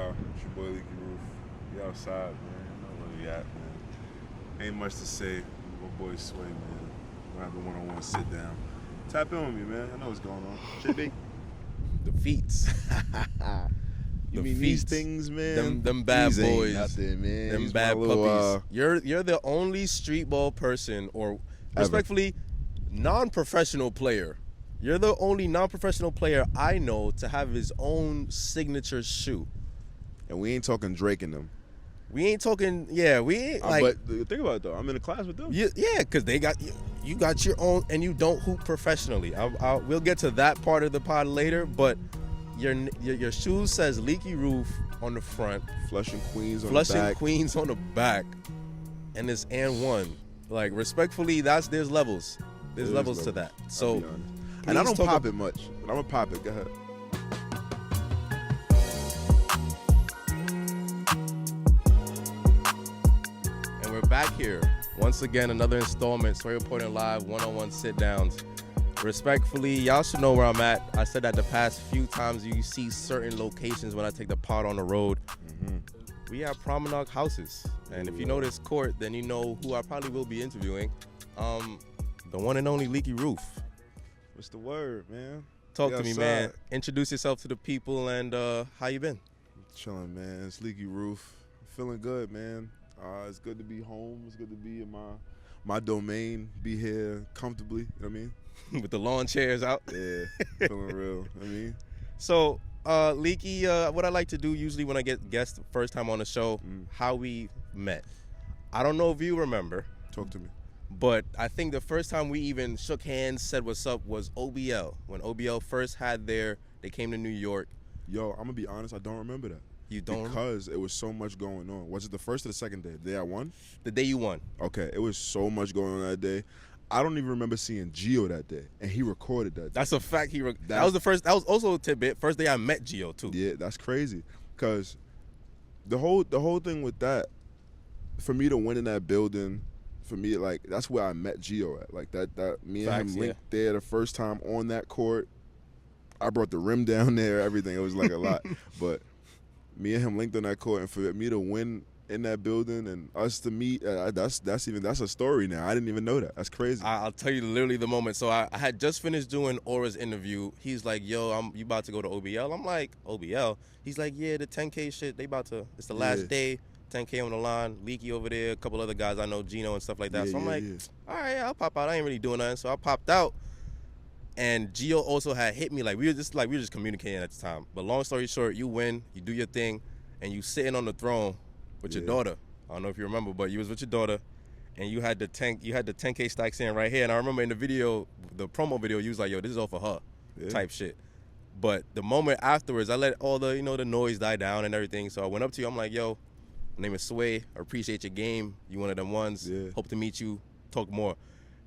y'all? It's your boy Leaky Roof. We outside, man. You know where we at, man. Ain't much to say. My boy Sway, man. We're having a one-on-one sit-down. Tap in with me, man. I know what's going on. JB. The feats. You mean these things, man? Them bad these boys. Out there, man. Them He's bad little, puppies. You're the only streetball person, or respectfully, non-professional player. You're the only non-professional player I know to have his own signature shoe. And we ain't talking Drake and them. We ain't talking, yeah, we ain't like. But think about it, though. I'm in a class with them. Yeah, because they got, you got your own, and you don't hoop professionally. We'll get to that part of the pod later, but your shoe says Leaky Roof on the front. Flushing Queens on the back. Flushing Queens on the back. And it's and one. Like, respectfully, there's levels. There's levels to that. So, and I don't pop it much, but I'm going to pop it. Go ahead. And we're back here. Once again, another installment, SwayReportingLive, one-on-one sit-downs. Respectfully, y'all should know where I'm at. I said that the past few times you see certain locations when I take the pod on the road. Mm-hmm. We have promenade houses. And if you know this court, then you know who I probably will be interviewing. The one and only Leaky Roof. What's the word, man? Talk to me, man. Introduce yourself to the people and how you been? Chilling, man. It's Leaky Roof. Feeling good, man. It's good to be home. It's good to be in my domain, be here comfortably, you know what I mean? With the lawn chairs out. Yeah, feeling real, I mean. So, Leaky, what I like to do usually when I get guests first time on the show, how we met. I don't know if you remember. Talk to me. But I think the first time we even shook hands, said what's up, was OBL. When OBL first they came to New York. Yo, I'm going to be honest, I don't remember that. You don't? Because it was so much going on. Was it the first or the second day? The day I won? The day you won. Okay, it was so much going on that day. I don't even remember seeing Gio that day, and he recorded that day. That's a fact. That was the first. That was also a tidbit. First day I met Gio too. Yeah, that's crazy. Cause the whole thing with that, for me to win in that building, for me like that's where I met Gio at. Like that me and Facts, him linked there the first time on that court. I brought the rim down there, everything. It was like a lot, but me and him linked on that court, and for me to win in that building and us to meet, that's a story now. I didn't even know that. That's crazy. I'll tell you literally the moment. So I had just finished doing Aura's interview. He's like, yo, you about to go to OBL? I'm like, OBL? He's like, yeah, the 10K shit, it's the last day, 10K on the line, Leaky over there, a couple other guys I know, Gino and stuff like that. So I'm like, all right, I'll pop out. I ain't really doing nothing. So I popped out. And Gio also had hit me. We were just communicating at the time. But long story short, you win, you do your thing, and you sitting on the throne with your daughter. I don't know if you remember, but you was with your daughter, and you had the 10K stack sitting right here. And I remember in the video, the promo video, you was like, yo, this is all for her, type shit. But the moment afterwards, I let all the the noise die down and everything. So I went up to you. I'm like, yo, my name is Sway. I appreciate your game. You one of them ones. Yeah. Hope to meet you. Talk more.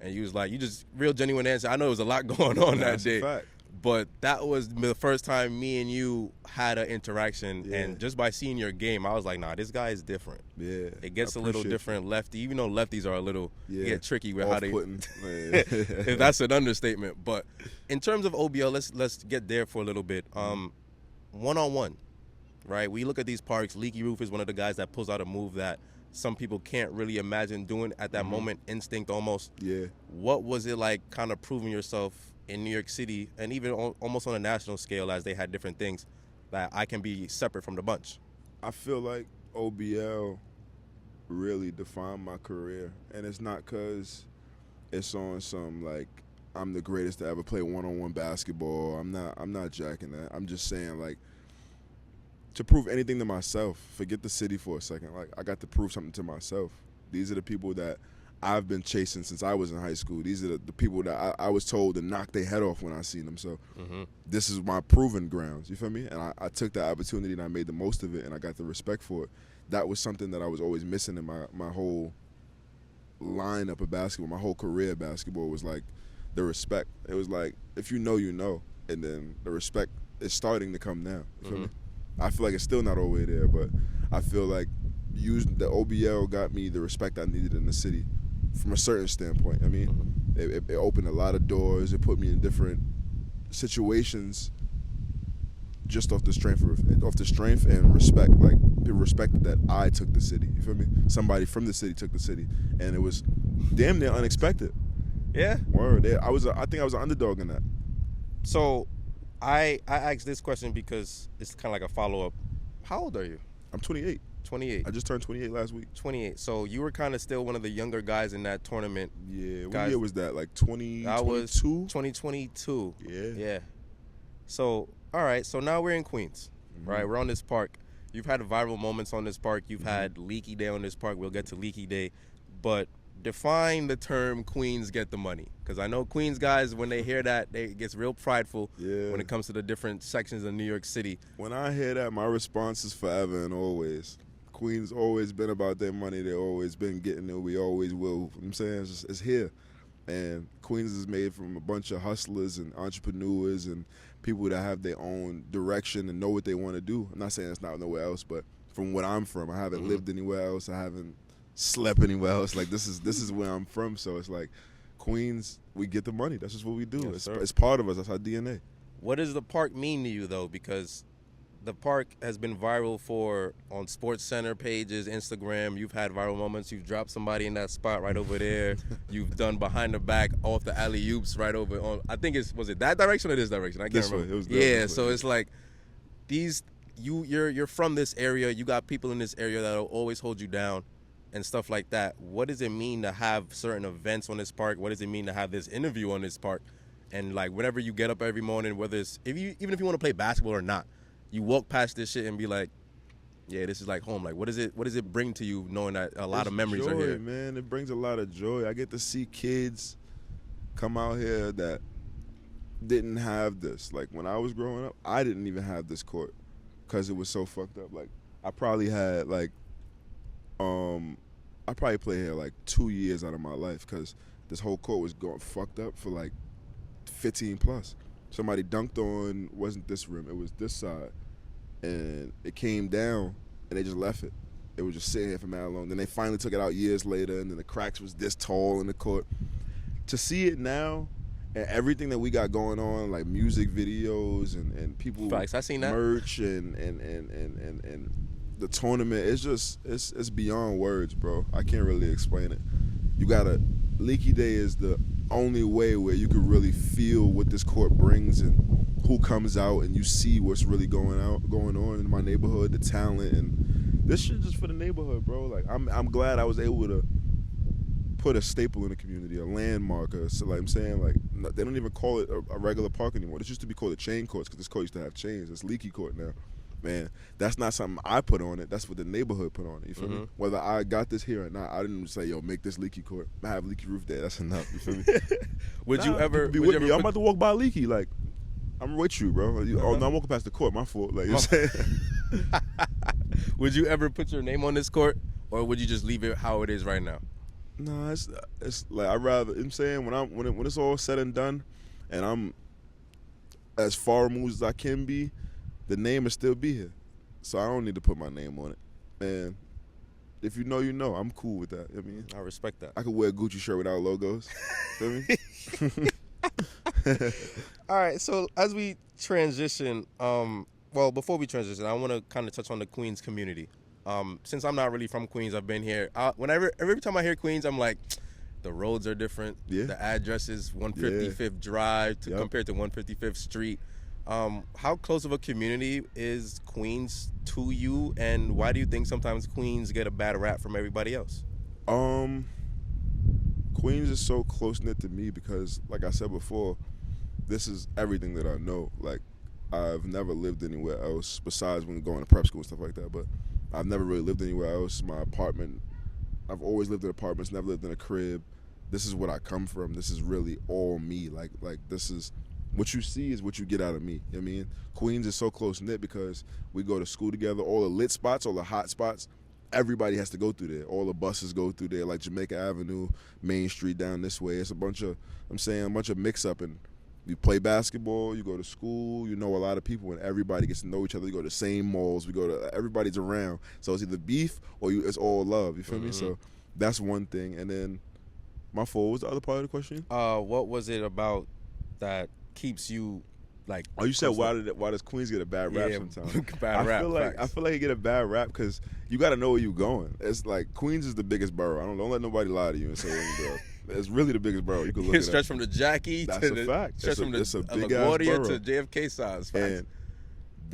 And you was like, you just real genuine answer. I know there was a lot going on that day. Fact. But that was the first time me and you had an interaction. Yeah. And just by seeing your game, I was like, nah, this guy is different. Yeah. It gets a little different lefty, even though lefties are a little get tricky with how they if that's an understatement. But in terms of OBL, let's get there for a little bit. One-on-one, right? We look at these parks. Leaky Roof is one of the guys that pulls out a move that some people can't really imagine doing at that moment, instinct almost. Yeah. What was it like kind of proving yourself in New York City and even almost on a national scale as they had different things that I can be separate from the bunch? I feel like OBL really defined my career. And it's not because it's on some like I'm the greatest to ever play one-on-one basketball. I'm not jacking that. I'm just saying like to prove anything to myself, forget the city for a second. Like I got to prove something to myself. These are the people that I've been chasing since I was in high school. These are the people that I was told to knock their head off when I seen them. So this is my proving grounds. You feel me? And I took that opportunity and I made the most of it and I got the respect for it. That was something that I was always missing in my whole lineup of basketball. My whole career of basketball was like the respect. It was like if you know, you know. And then the respect is starting to come now. You feel me? I feel like it's still not all the way there, but I feel like using the OBL got me the respect I needed in the city from a certain standpoint. I mean, it opened a lot of doors. It put me in different situations just off the strength and respect. Like, people respected that I took the city. You feel me? Somebody from the city took the city, and it was damn near unexpected. Yeah. Word. I think I was an underdog in that. So, I asked this question because it's kind of like a follow up. How old are you? I'm 28. 28. I just turned 28 last week. 28. So you were kind of still one of the younger guys in that tournament. Yeah. What year was that? Like 2022? I was 2022. Yeah. Yeah. So, all right. So now we're in Queens, right? We're on this park. You've had viral moments on this park. You've had Leaky Day on this park. We'll get to Leaky Day. But define the term Queens get the money. Because I know Queens guys, when they hear that, it gets real prideful when it comes to the different sections of New York City. When I hear that, my response is forever and always. Queens always been about their money. They always been getting it. We always will. You know what I'm saying? It's here. And Queens is made from a bunch of hustlers and entrepreneurs and people that have their own direction and know what they want to do. I'm not saying it's not nowhere else, but from what I'm from, I haven't lived anywhere else. I haven't slept anywhere else. Like, this is where I'm from. So it's like, Queens, we get the money. That's just what we do. Yes, it's part of us. That's our DNA. What does the park mean to you, though? Because the park has been viral on Sports Center pages, Instagram. You've had viral moments. You've dropped somebody in that spot right over there. You've done behind the back off the alley-oops right over on. I think was it that direction or this direction? I can't remember. Way. It was this way. It's like you're from this area. You got people in this area that'll always hold you down and stuff like that. What does it mean to have certain events on this park? What does it mean to have this interview on this park? And like, whenever you get up every morning, whether it's even if you want to play basketball or not, you walk past this shit and be like, yeah, this is like home. Like, what does it bring to you knowing that a lot of memories joy, are here? Man, it brings a lot of joy. I get to see kids come out here that didn't have this. Like, when I was growing up, I didn't even have this court because it was so fucked up. Like, I probably had like, I probably played here like 2 years out of my life because this whole court was going fucked up for like 15 plus. Somebody dunked on, wasn't this rim, it was this side. And it came down and they just left it. It was just sitting here for mad long. Then they finally took it out years later and then the cracks was this tall in the court. To see it now and everything that we got going on, like music videos and people Facts, I seen that. merch and the tournament, it's beyond words, bro. I can't really explain it. Leaky Day is the only way where you can really feel what this court brings and who comes out and you see what's really going on in my neighborhood, the talent, and this shit just for the neighborhood, bro. Like, I'm glad I was able to put a staple in the community, a landmark, so like I'm saying, like, they don't even call it a regular park anymore. This used to be called a chain courts because this court used to have chains. It's Leaky Court now. Man, that's not something I put on it. That's what the neighborhood put on it. You feel me? Whether I got this here or not, I didn't say, yo, make this Leaky Court. I have Leaky Roof there. That's enough. You feel me? Would you ever be with me? I'm about to walk by Leaky. Like, I'm with you, bro. Oh, no, I'm walking past the court. My fault. Like, you know what I'm saying? Would you ever put your name on this court, or would you just leave it how it is right now? No, it's like, I'd rather, you know what I'm saying, when it's all said and done, and I'm as far removed as I can be, the name will still be here. So I don't need to put my name on it. And if you know, you know. I'm cool with that. I mean, I respect that. I could wear a Gucci shirt without logos. Feel me? All right, so as we transition, well, before we transition, I want to kind of touch on the Queens community. Since I'm not really from Queens, I've been here. Every time I hear Queens, I'm like, the roads are different. Yeah. The address is 155th Drive compared to 155th Street. How close of a community is Queens to you, and why do you think sometimes Queens get a bad rap from everybody else? Queens is so close-knit to me because, like I said before, this is everything that I know. Like, I've never lived anywhere else besides when going to prep school and stuff like that, but I've never really lived anywhere else. My apartment, I've always lived in apartments, never lived in a crib. This is what I come from. This is really all me. Like this is, what you see is what you get out of me. You know what I mean? Queens is so close-knit because we go to school together. All the lit spots, all the hot spots, everybody has to go through there. All the buses go through there, like Jamaica Avenue, Main Street down this way. It's a bunch of mix-up. And you play basketball, you go to school, you know a lot of people, and everybody gets to know each other. You go to the same malls. Everybody's around. So it's either beef or it's all love. You feel me? So that's one thing. And then, my fault, what was the other part of the question? What was it about that keeps you like. Oh, you said why does Queens get a bad rap sometimes? Bad rap. I feel like you get a bad rap because you got to know where you're going. It's like Queens is the biggest borough. Don't let nobody lie to you and say it's really the biggest borough. You can look at it. Stretch from the Jackie That's to a fact. Stretch from the LaGuardia to JFK size. And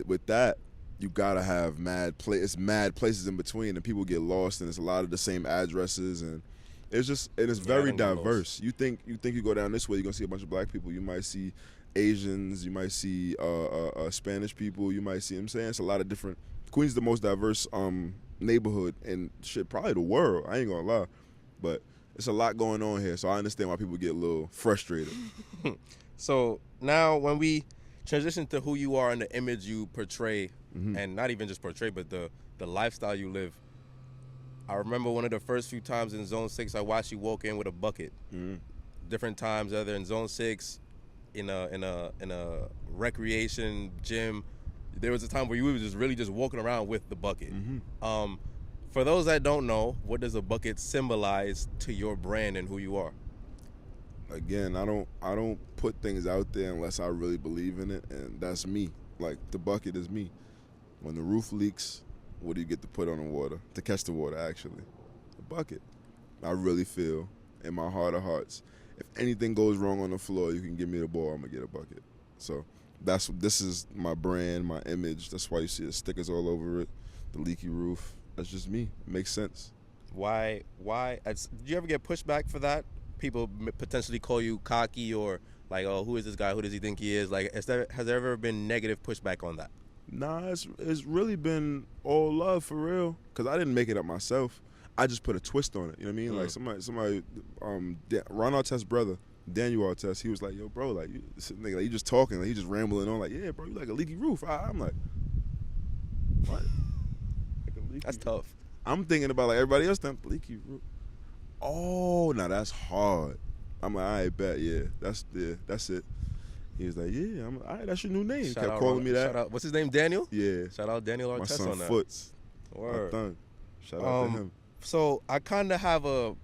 with that, you gotta have mad places in between, and people get lost, and it's a lot of the same addresses, and it's very diverse. You think you go down this way, you're gonna see a bunch of black people. You might see Asians, you might see Spanish people, you might see. I'm saying it's a lot of different. Queens is the most diverse neighborhood in probably the world. I ain't gonna lie, but it's a lot going on here, so I understand why people get a little frustrated. So now when we transition to who you are and the image you portray, and not even just portray, but the lifestyle you live. I remember one of the first few times in Zone 6, I watched you walk in with a bucket. Different times, either in Zone 6, in a recreation gym. There was a time where you were just walking around with the bucket. For those that don't know, what does a bucket symbolize to your brand and who you are? Again, I don't put things out there unless I really believe in it, and that's me. Like, the bucket is me. When the roof leaks, what do you get to put on the water? To catch the water, actually. The bucket. I really feel, in my heart of hearts, if anything goes wrong on the floor, you can give me the ball, I'm going to get a bucket. So this is my brand, my image. That's why you see the stickers all over it, the Leaky Roof. That's just me. It makes sense. Why? Did you ever get pushback for that? People potentially call you cocky or like, oh, who is this guy? Who does he think he is? Like, has there ever been negative pushback on that? Nah, it's really been all love for real. Cause I didn't make it up myself. I just put a twist on it. You know what I mean? Like somebody, Ron Artest's brother, Daniel Artest, he was like, "Yo, bro, like you just talking, like you just rambling on, like, yeah, bro, you like a leaky roof." I'm like, what? Like a leaky That's roof? tough. I'm thinking about like everybody else. Then leaky roof. Oh, now that's hard. I'm like, I bet, yeah, that's it. He was like, yeah, I'm like, all right, that's your new name. He kept calling me that. Shout out, what's his name, Daniel? Yeah. Shout out Daniel Artest my son on that. Foots. Word. My thumb. Shout out to him. So I kind of have a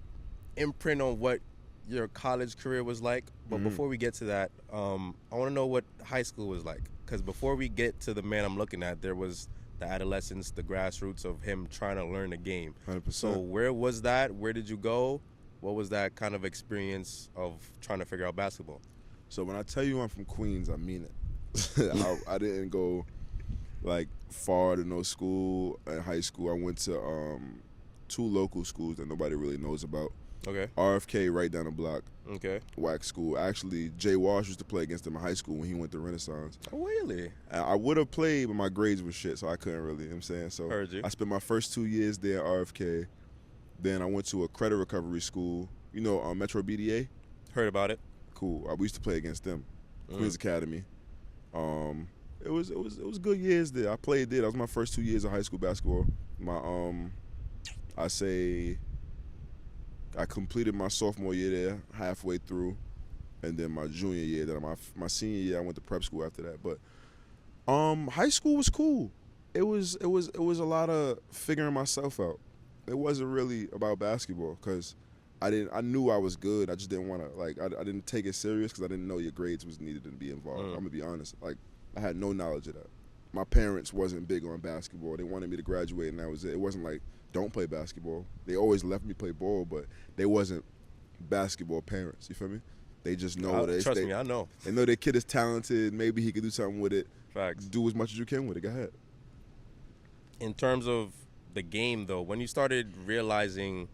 imprint on what your college career was like, but before we get to that, I want to know what high school was like. Because before we get to the man I'm looking at, there was the adolescence, the grassroots of him trying to learn the game. 100%. So where was that? Where did you go? What was that kind of experience of trying to figure out basketball? So when I tell you I'm from Queens, I mean it. I didn't go like far to no school in high school. I went to two local schools that nobody really knows about. Okay. RFK right down the block. Okay. Whack school. Actually, Jay Walsh used to play against him in high school when he went to Renaissance. Oh, really? I would have played, but my grades were shit, so I couldn't really, you know what I'm saying? So Heard you. I spent my first 2 years there at RFK. Then I went to a credit recovery school. You know, Metro BDA? Heard about it. Cool. We used to play against them. Queens Academy. It was good years there. I played there. That was my first 2 years of high school basketball. I completed my sophomore year there halfway through, and then my junior year. Then my senior year, I went to prep school after that. But high school was cool. It was a lot of figuring myself out. It wasn't really about basketball because I knew I was good. I just didn't want to I didn't take it serious because I didn't know your grades was needed to be involved. I'm gonna be honest. Like, I had no knowledge of that. My parents wasn't big on basketball. They wanted me to graduate, and that was it. It wasn't like, don't play basketball. They always left me play ball, but they wasn't basketball parents. You feel me? They just know Trust me, I know. They know their kid is talented. Maybe he could do something with it. Facts. Do as much as you can with it. Go ahead. In terms of the game, though, when you started realizing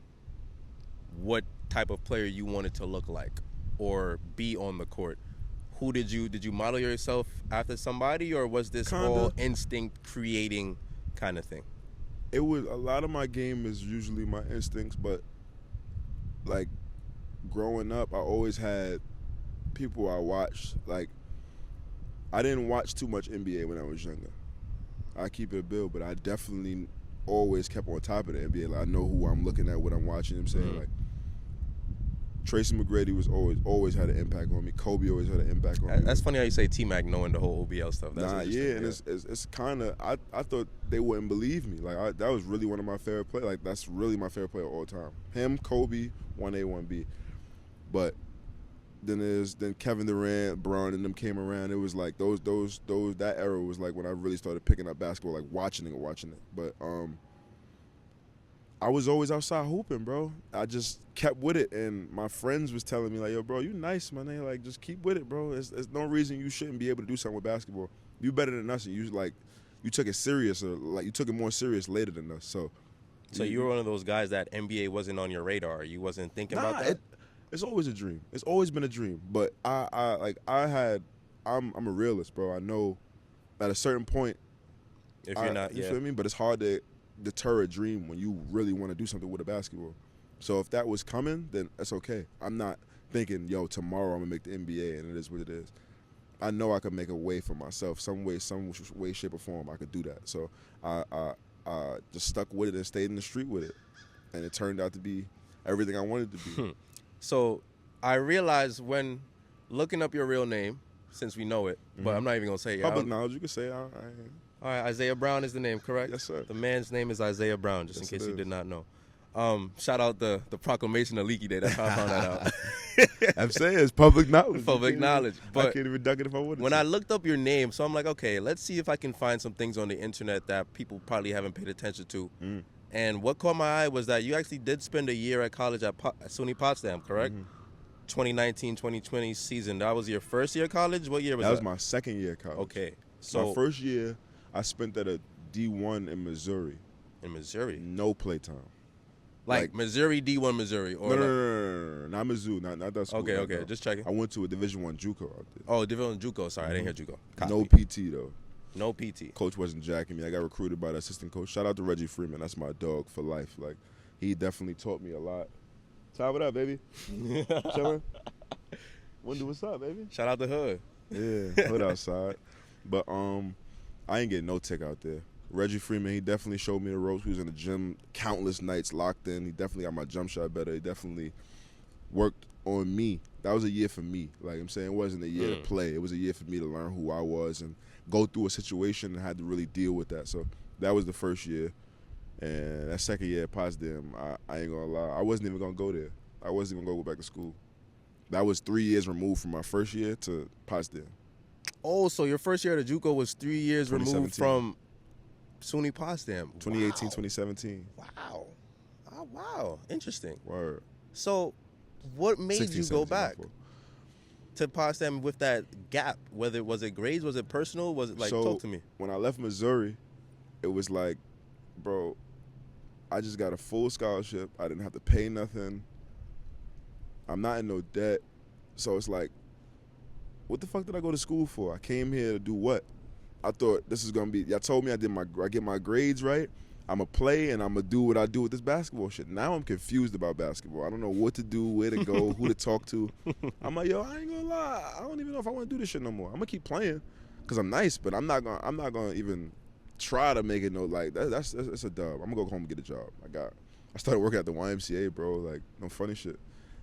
what type of player you wanted to look like or be on the court, who did you model yourself after somebody, or was this all instinct creating kind of thing? It was a lot of my game is usually my instincts, but like growing up, I always had people I watched. Like, I didn't watch too much NBA when I was younger. I keep it a bill, but I definitely always kept on top of the NBA. Like, I know who I'm looking at, what I'm watching. You know what I'm saying? Like, Tracy McGrady was always had an impact on me. Kobe always had an impact on me. That's funny how you say T-Mac knowing the whole OBL stuff. That's yeah, and it's kind of, I thought they wouldn't believe me. Like, that was really one of my favorite players. Like, that's really my favorite player of all time. Him, Kobe, 1A, 1B. But Then Kevin Durant, Bron, and them came around. It was like that era was like when I really started picking up basketball, like watching it. But I was always outside hooping, bro. I just kept with it, and my friends was telling me like, "Yo, bro, you nice, man. They like just keep with it, bro. There's no reason you shouldn't be able to do something with basketball. You better than us, and you took it serious, or like you took it more serious later than us." So you were one of those guys that NBA wasn't on your radar. You wasn't thinking about that. It's always a dream. It's always been a dream. But I'm a realist, bro. I know at a certain point, If you're not, you yeah. feel me? But it's hard to deter a dream when you really want to do something with a basketball. So if that was coming, then that's okay. I'm not thinking, yo, tomorrow I'm gonna make the NBA, and it is what it is. I know I could make a way for myself, some way, shape, or form. I could do that. So I just stuck with it and stayed in the street with it, and it turned out to be everything I wanted to be. So I realized when looking up your real name, since we know it, but I'm not even going to say it. Public knowledge, you can say it. All right, Isaiah Brown is the name, correct? Yes, sir. The man's name is Isaiah Brown, just in case you did not know. Shout out the proclamation of Leaky Day. That's how I found that out. I'm saying it's public knowledge. Public knowledge. But I can't even duck it if I wanted when to. I looked up your name, so I'm like, okay, let's see if I can find some things on the internet that people probably haven't paid attention to. And what caught my eye was that you actually did spend a year at college at SUNY Potsdam, correct? 2019-2020 season. That was your first year of college? What year was that? That was my second year of college. Okay. So my first year, I spent at a D1 in Missouri. In Missouri? No playtime. Like Missouri, D1 Missouri? Or no. Not Mizzou. Not that school. Okay, no. just checking. I went to a Division I JUCO out there. Oh, Division I JUCO. Sorry, I didn't hear JUCO. Copy. No PT, though. No PT. Coach wasn't jacking me. I got recruited by the assistant coach. Shout out to Reggie Freeman. That's my dog for life. Like, he definitely taught me a lot. Ty, what up, baby? Chillin'? Wendy, what's up, baby? Shout out to Hood. Yeah, Hood outside. But I ain't getting no tick out there. Reggie Freeman, he definitely showed me the ropes. He was in the gym countless nights locked in. He definitely got my jump shot better. He definitely worked on me. That was a year for me. Like I'm saying, it wasn't a year to play. It was a year for me to learn who I was and go through a situation and had to really deal with that. So that was the first year. And that second year at Potsdam, I ain't gonna lie, I wasn't even gonna go there. I wasn't even gonna go back to school. That was 3 years removed from my first year to Potsdam. Oh, so your first year at JUCO was 3 years removed from SUNY Potsdam. 2018, 2017. Wow. Oh, wow. Interesting. Word. So what made 16, you go 17, back to Potsdam with that gap? Was it grades? Was it personal? Was it like, talk to me. When I left Missouri, it was like, bro, I just got a full scholarship. I didn't have to pay nothing. I'm not in no debt. So it's like, what the fuck did I go to school for? I came here to do what? I thought this is gonna be. Y'all told me I get my grades right. I'ma play and I'ma do what I do with this basketball shit. Now I'm confused about basketball. I don't know what to do, where to go, who to talk to. I'm like, yo, I ain't gonna lie. I don't even know if I want to do this shit no more. I'm gonna keep playing because I'm nice, but I'm not gonna even try to make it no like that's a dub. I'm gonna go home and get a job. I started working at the YMCA, bro. Like no funny shit.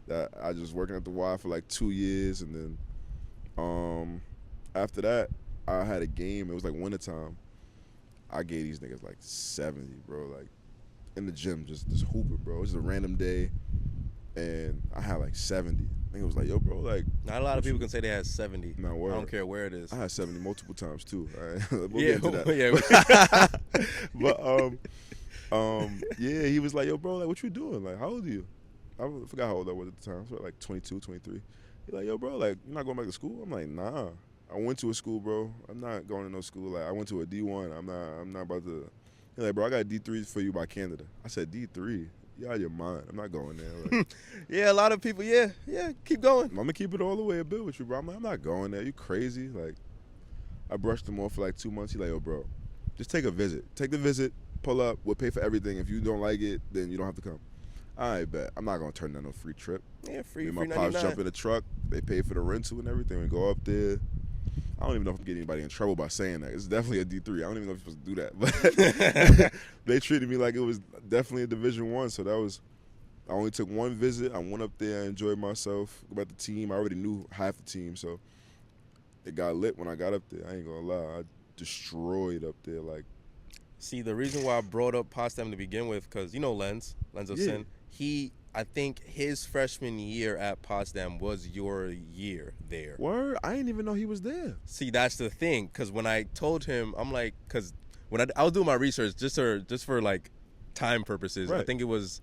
That I just working at the Y for like 2 years, and then after that I had a game. It was like wintertime. I gave these niggas like 70, bro. Like in the gym, just hooping, bro. It was a random day, and I had like 70. I think it was like, yo, bro, like not a lot of people can say they had 70. Nah, word. I don't care where it is. I had 70 multiple times too. All right? We'll yeah, get into that. But yeah, he was like, yo, bro, like what you doing? Like how old are you? I forgot how old I was at the time. So like 22, 23. He's like, yo, bro, like you're not going back to school? I'm like, nah. I went to a school, bro. I'm not going to no school. Like I went to a D1. I'm not about to. He's like, bro, I got D3 for you by Canada. I said, D3? You out of your mind. I'm not going there. Like, yeah, a lot of people, yeah, keep going. I'm going to keep it all the way a bit with you, bro. I'm like, I'm not going there. You crazy? Like, I brushed him off for like 2 months. He's like, yo, bro, just take a visit. Take the visit, pull up. We'll pay for everything. If you don't like it, then you don't have to come. All right, bet. I'm not going to turn down no free trip. Yeah, free My pops jump in the truck. They pay for the rental and everything. We go up there. I don't even know if I'm getting anybody in trouble by saying that. It's definitely a D3. I don't even know if you're supposed to do that. But they treated me like it was definitely a Division I. So that was, I only took one visit. I went up there, I enjoyed myself. About the team, I already knew half the team. So it got lit when I got up there. I ain't going to lie. I destroyed up there. Like, see, the reason why I brought up Potsdam to begin with, because you know Lens of Sin, I think his freshman year at Potsdam was your year there. Word? I didn't even know he was there. See, that's the thing, because when I told him, I'm like, because when I was doing my research just for like time purposes, Right. I think it was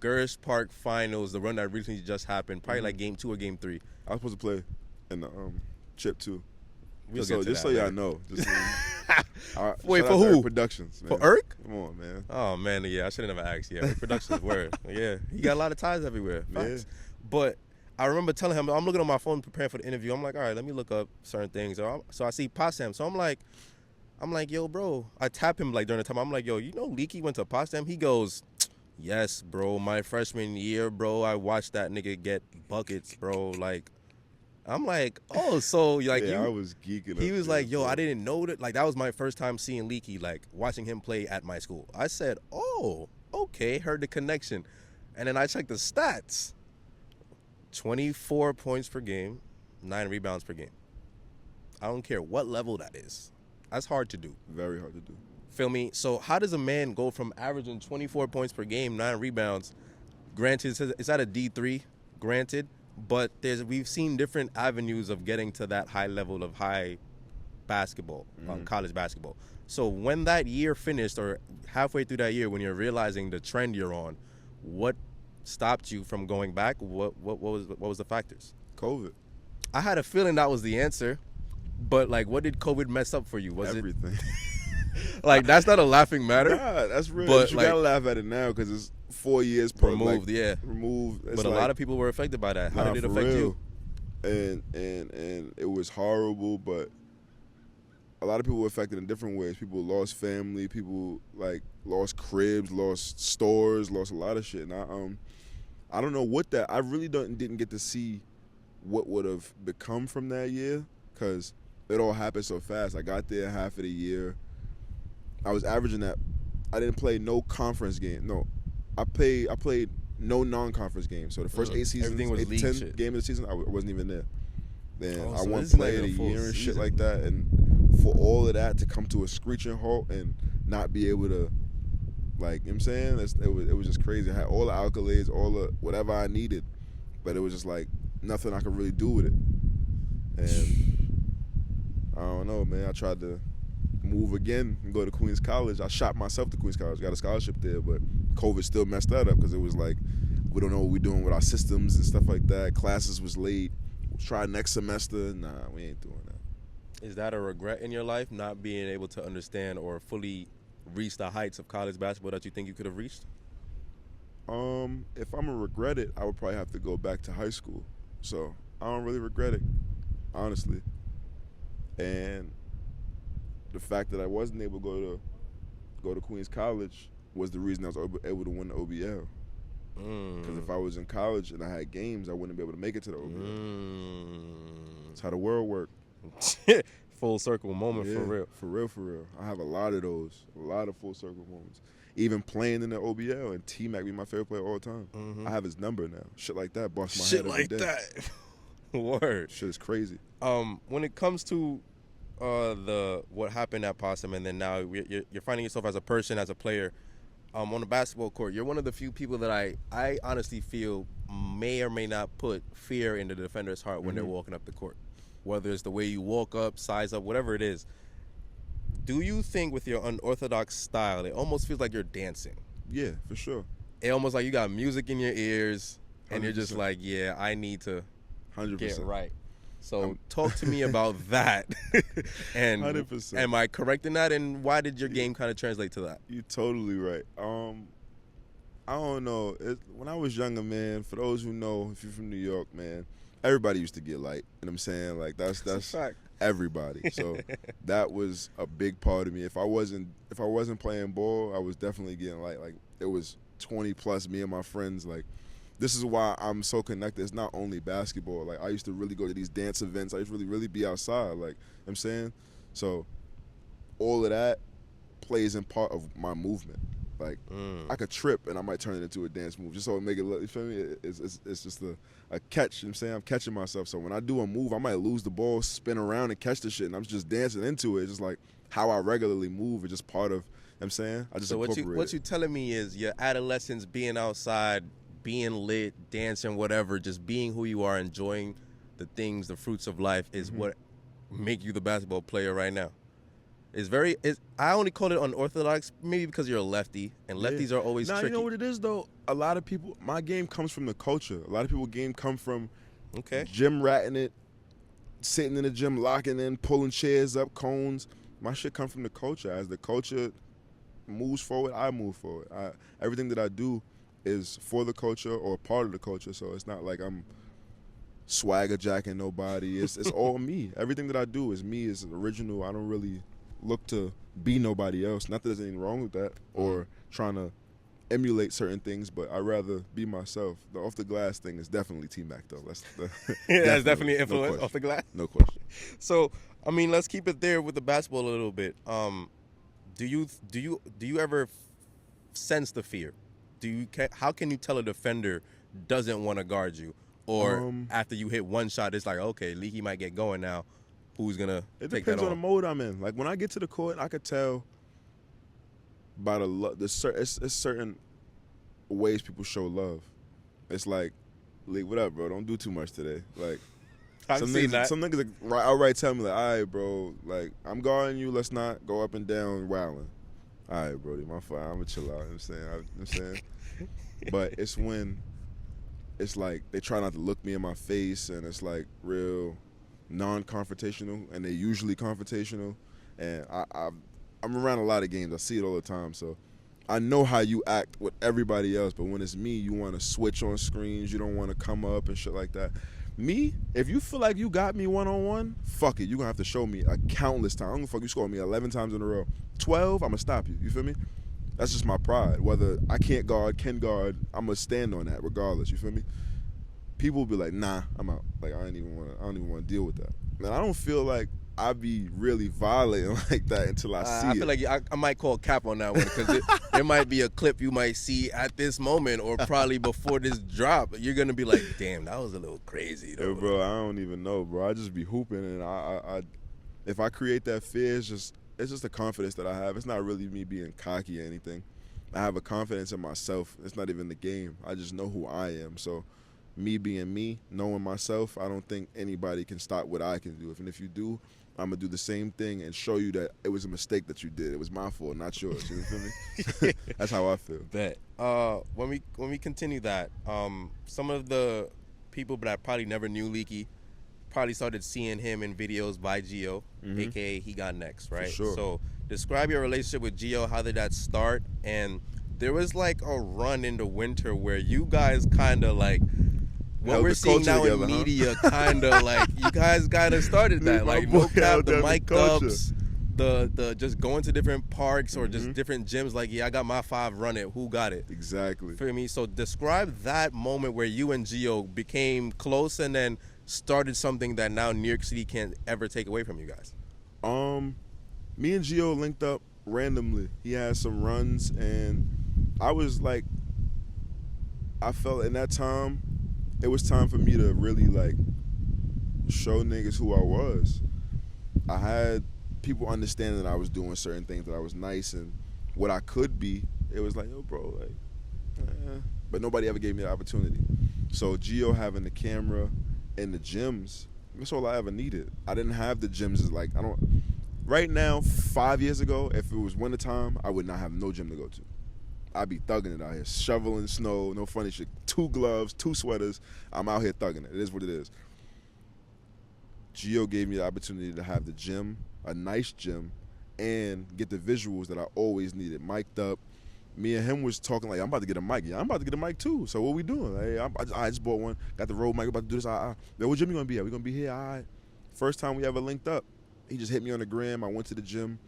Gersh Park Finals, the run that recently just happened, probably like game 2 or game 3. I was supposed to play in the chip too. We'll Just get so, to just that so y'all later. know. Wait, shout for out to who? Earth Productions, man. For Irk? Come on, man. Oh man, yeah, I should have never asked. Yeah, production's word. Yeah, he got a lot of ties everywhere. Facts. Yeah. But I remember telling him, I'm looking on my phone preparing for the interview. I'm like, all right, let me look up certain things. So I see Potsdam. So I'm like, yo, bro. I tap him like during the time. I'm like, yo, you know, Leaky went to Potsdam. He goes, yes, bro. My freshman year, bro. I watched that nigga get buckets, bro. Like, I'm like, oh, so like Yeah, you. I was geeking. He up was there, like, yo, bro. I didn't know that. Like, that was my first time seeing Leaky, like, watching him play at my school. I said, oh, okay, heard the connection. And then I checked the stats. 24 points per game, 9 rebounds per game. I don't care what level that is. That's hard to do. Very hard to do. Feel me? So how does a man go from averaging 24 points per game, 9 rebounds? Granted, it's at a D3, granted. But we've seen different avenues of getting to that high level of high basketball, college basketball. So when that year finished, or halfway through that year, when you're realizing the trend you're on, what stopped you from going back? What was the factors? COVID. I had a feeling that was the answer, but like, what did COVID mess up for you? Was Everything. it like that's not a laughing matter? Nah, that's real. But, you like, gotta laugh at it now because it's 4 years per Removed, like, yeah. removed. It's But a like, lot of people were affected by that. How nah, did it for affect real. you? And it was horrible, but a lot of people were affected in different ways. People lost family, people like lost cribs, lost stores, lost a lot of shit. And I don't know what that. I really didn't get to see what would have become from that year because it all happened so fast. I got there half of the year. I was averaging that. I didn't play no conference game. No, I played no non-conference games. So the first 8 seasons, Everything was 8 to league 10 shit. game of the season, I wasn't even there. Then Oh, I so won this is not player of even the a full year and shit season. like that. And for all of that to come to a screeching halt and not be able to, like, you know what I'm saying? It was just crazy. I had all the accolades, all the whatever I needed, but it was just like nothing I could really do with it. And I don't know, man. I tried to move again and go to Queens College. I shot myself to Queens College. Got a scholarship there, but COVID still messed that up because it was like, we don't know what we're doing with our systems and stuff like that. Classes was late. We'll try next semester. Nah, we ain't doing that. Is that a regret in your life, not being able to understand or fully reach the heights of college basketball that you think you could have reached? If I'm gonna regret it, I would probably have to go back to high school. So I don't really regret it, honestly. And the fact that I wasn't able to go to Queens College was the reason I was able to win the OBL. Because if I was in college and I had games, I wouldn't be able to make it to the OBL. That's how the world worked. Full circle moment, Yeah, for real. For real. I have a lot of those, a lot of full circle moments. Even playing in the OBL, and T-Mac be my favorite player all the time. I have his number now. Shit like that bust my Shit head every like day. that. Word. Shit is crazy. When it comes to what happened at Possum, and then now you're finding yourself as a person, as a player, on the basketball court, you're one of the few people that I honestly feel may or may not put fear in the defender's heart when they're walking up the court. Whether it's the way you walk up, size up, whatever it is. Do you think with your unorthodox style, it almost feels like you're dancing? Yeah, for sure. It almost like you got music in your ears, and you're just 100%. like, yeah, I need to 100%. get right. So talk to me about that. And 100%. am I correct in that? And why did your game kind of translate to that? You're totally right. I don't know. When I was younger, man, for those who know, if you're from New York, man, everybody used to get light. You know what I'm saying? Like that's a fact. everybody. So that was a big part of me. If I wasn't playing ball, I was definitely getting light. Like it was 20 plus me and my friends. Like this is why I'm so connected. It's not only basketball. Like I used to really go to these dance events. I used to really be outside. Like you know what I'm saying? So all of that plays in part of my movement. Like I could trip and I might turn it into a dance move just so it make it look, you feel me? It's just a catch, you know what I'm saying? I'm catching myself. So when I do a move, I might lose the ball, spin around and catch the shit and I'm just dancing into it. It's just like how I regularly move. It's just part of, you know what I'm saying? I just So incorporate what you telling me is your adolescence being outside, being lit, dancing, whatever, just being who you are, enjoying the things, the fruits of life is what make you the basketball player right now. I only call it unorthodox, maybe because you're a lefty, and lefties are always tricky. You know what it is, though? A lot of people, my game comes from the culture. A lot of people's game come from gym ratting it, sitting in the gym, locking in, pulling chairs up, cones. My shit come from the culture. As the culture moves forward, I move forward. Everything that I do is for the culture or part of the culture, so it's not like I'm swagger jacking nobody. It's all me. Everything that I do is me. It's original. I don't really look to be nobody else. Not that there's anything wrong with that or trying to emulate certain things, but I'd rather be myself. The off the glass thing is definitely T-Mac though. That's definitely an influence off the glass. No question. So I mean, let's keep it there with the basketball a little bit. Do you ever sense the fear? How can you tell a defender doesn't want to guard you? Or after you hit one shot, it's like, okay, Leaky might get going now. Who's going to take that on? It depends on the mode I'm in. Like, when I get to the court, I could tell by it's certain ways people show love. It's like, Leaky, what up, bro? Don't do too much today. Like, some niggas outright tell me, like, all right, bro, like, I'm guarding you. Let's not go up and down wilding. All right, Brody, my fault. I'm going to chill out. You know what I'm saying? But it's when it's like they try not to look me in my face, and it's like real non-confrontational, and they're usually confrontational. And I'm around a lot of games. I see it all the time. So I know how you act with everybody else, but when it's me, you want to switch on screens. You don't want to come up and shit like that. Me, if you feel like you got me one-on-one, fuck it. You're going to have to show me a countless time. I don't give a fuck you score me 11 times in a row. 12, I'm going to stop you. You feel me? That's just my pride. Whether I can't guard, can guard, I'm going to stand on that regardless. You feel me? People will be like, nah, I'm out. Like, I don't even want to deal with that. Man, I don't feel like I be really violating like that until I see it. I feel like I might call cap on that one because there might be a clip you might see at this moment or probably before this drop. You're going to be like, damn, that was a little crazy, though. Yo, bro, I don't even know, bro. I just be hooping, and I if I create that fear, it's just the confidence that I have. It's not really me being cocky or anything. I have a confidence in myself. It's not even the game. I just know who I am. So me being me, knowing myself, I don't think anybody can stop what I can do. If you do, I'm going to do the same thing and show you that it was a mistake that you did. It was my fault, not yours. You feel me? That's how I feel. Bet. When we continue that, some of the people that probably never knew Leaky probably started seeing him in videos by Gio, a.k.a. He Got Next, right? For sure. So describe your relationship with Gio. How did that start? And there was like a run in the winter where you guys kind of like, what we're seeing now in media, kind of like, you guys kind of started that. Like, no cap, the mic ups, the just going to different parks or just different gyms. Like, yeah, I got my 5, run it. Who got it? Exactly. Feel me? So describe that moment where you and Gio became close and then started something that now New York City can't ever take away from you guys. Me and Gio linked up randomly. He had some runs, and I was like, I felt in that time, it was time for me to really like show niggas who I was. I had people understanding that I was doing certain things, that I was nice and what I could be. It was like, yo, bro, like, but nobody ever gave me the opportunity. So Gio having the camera and the gyms, that's all I ever needed. I didn't have the gyms. Right now, 5 years ago, if it was wintertime, I would not have no gym to go to. I'd be thugging it out here, shoveling snow, no funny shit. 2 gloves, 2 sweaters. I'm out here thugging it. It is what it is. Gio gave me the opportunity to have the gym, a nice gym, and get the visuals that I always needed, mic'd up. Me and him was talking like, I'm about to get a mic. Yeah, I'm about to get a mic too. So what we doing? Hey, I just bought one. Got the Rode mic. About to do this. What gym you gonna be at? We gonna be here. All right. First time we ever linked up, he just hit me on the gram. I went to the gym.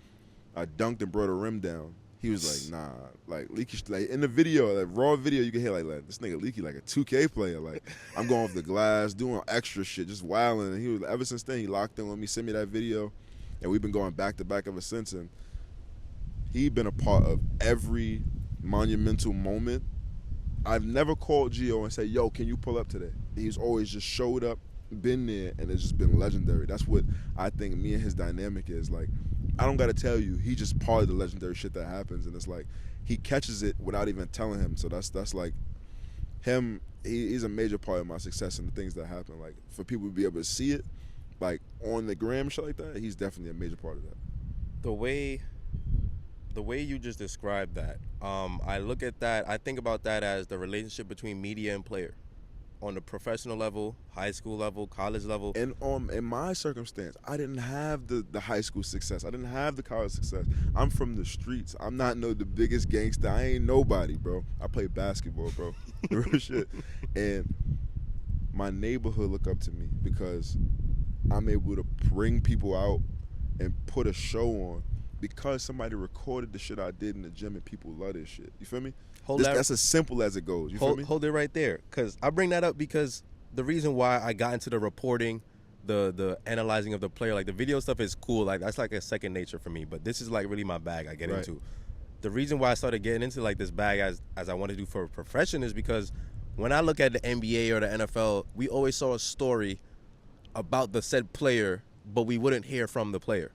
I dunked and brought a rim down. He was like, nah, like Leaky, like in the video, that raw video, you can hear like this nigga Leaky like a 2K player. Like, I'm going off the glass, doing extra shit, just wilding. And he was, ever since then, he locked in with me, sent me that video, and we've been going back to back ever since. And he been a part of every monumental moment. I've never called Gio and said, yo, can you pull up today? He's always just showed up, been there, and it's just been legendary. That's what I think me and his dynamic is. Like, I don't got to tell you, he just part of the legendary shit that happens, and it's like he catches it without even telling him. So that's like he's a major part of my success and the things that happen. Like, for people to be able to see it, like, on the gram, shit like that, he's definitely a major part of that. The way you just described that, I look at that, I think about that as the relationship between media and player. On the professional level, high school level, college level. And in my circumstance, I didn't have the high school success. I didn't have the college success. I'm from the streets. I'm not the biggest gangster. I ain't nobody, bro. I play basketball, bro. Real shit. And my neighborhood look up to me because I'm able to bring people out and put a show on because somebody recorded the shit I did in the gym and people love this shit. You feel me? That's as simple as it goes. You feel me? Hold it right there, because I bring that up because the reason why I got into the reporting, the analyzing of the player, like the video stuff is cool. Like, that's like a second nature for me. But this is like really my bag I get into. The reason why I started getting into like this bag as I want to do for a profession is because when I look at the NBA or the NFL, we always saw a story about the said player, but we wouldn't hear from the player.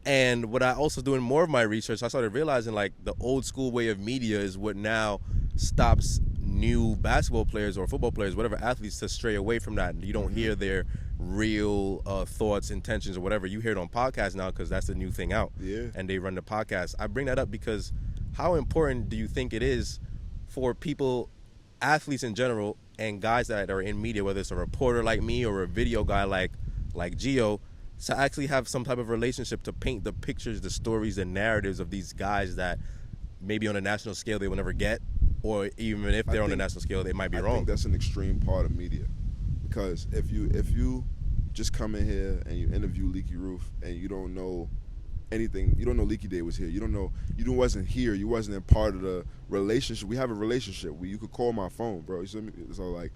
And what I also doing more of my research, I started realizing like the old school way of media is what now stops new basketball players or football players, whatever athletes, to stray away from that. You don't hear their real thoughts, intentions, or whatever. You hear it on podcasts now because that's the new thing out. Yeah. And they run the podcast. I bring that up because how important do you think it is for people, athletes in general, and guys that are in media, whether it's a reporter like me or a video guy like Gio, to actually have some type of relationship to paint the pictures, the stories, the narratives of these guys that maybe on a national scale they will never get, or even if they're on a national scale, they might be wrong. I think that's an extreme part of media, because if you just come in here and you interview Leaky Roof and you don't know anything, you don't know Leaky Day was here, you wasn't here, you wasn't in part of the relationship. We have a relationship where you could call my phone, bro. You see me? So like,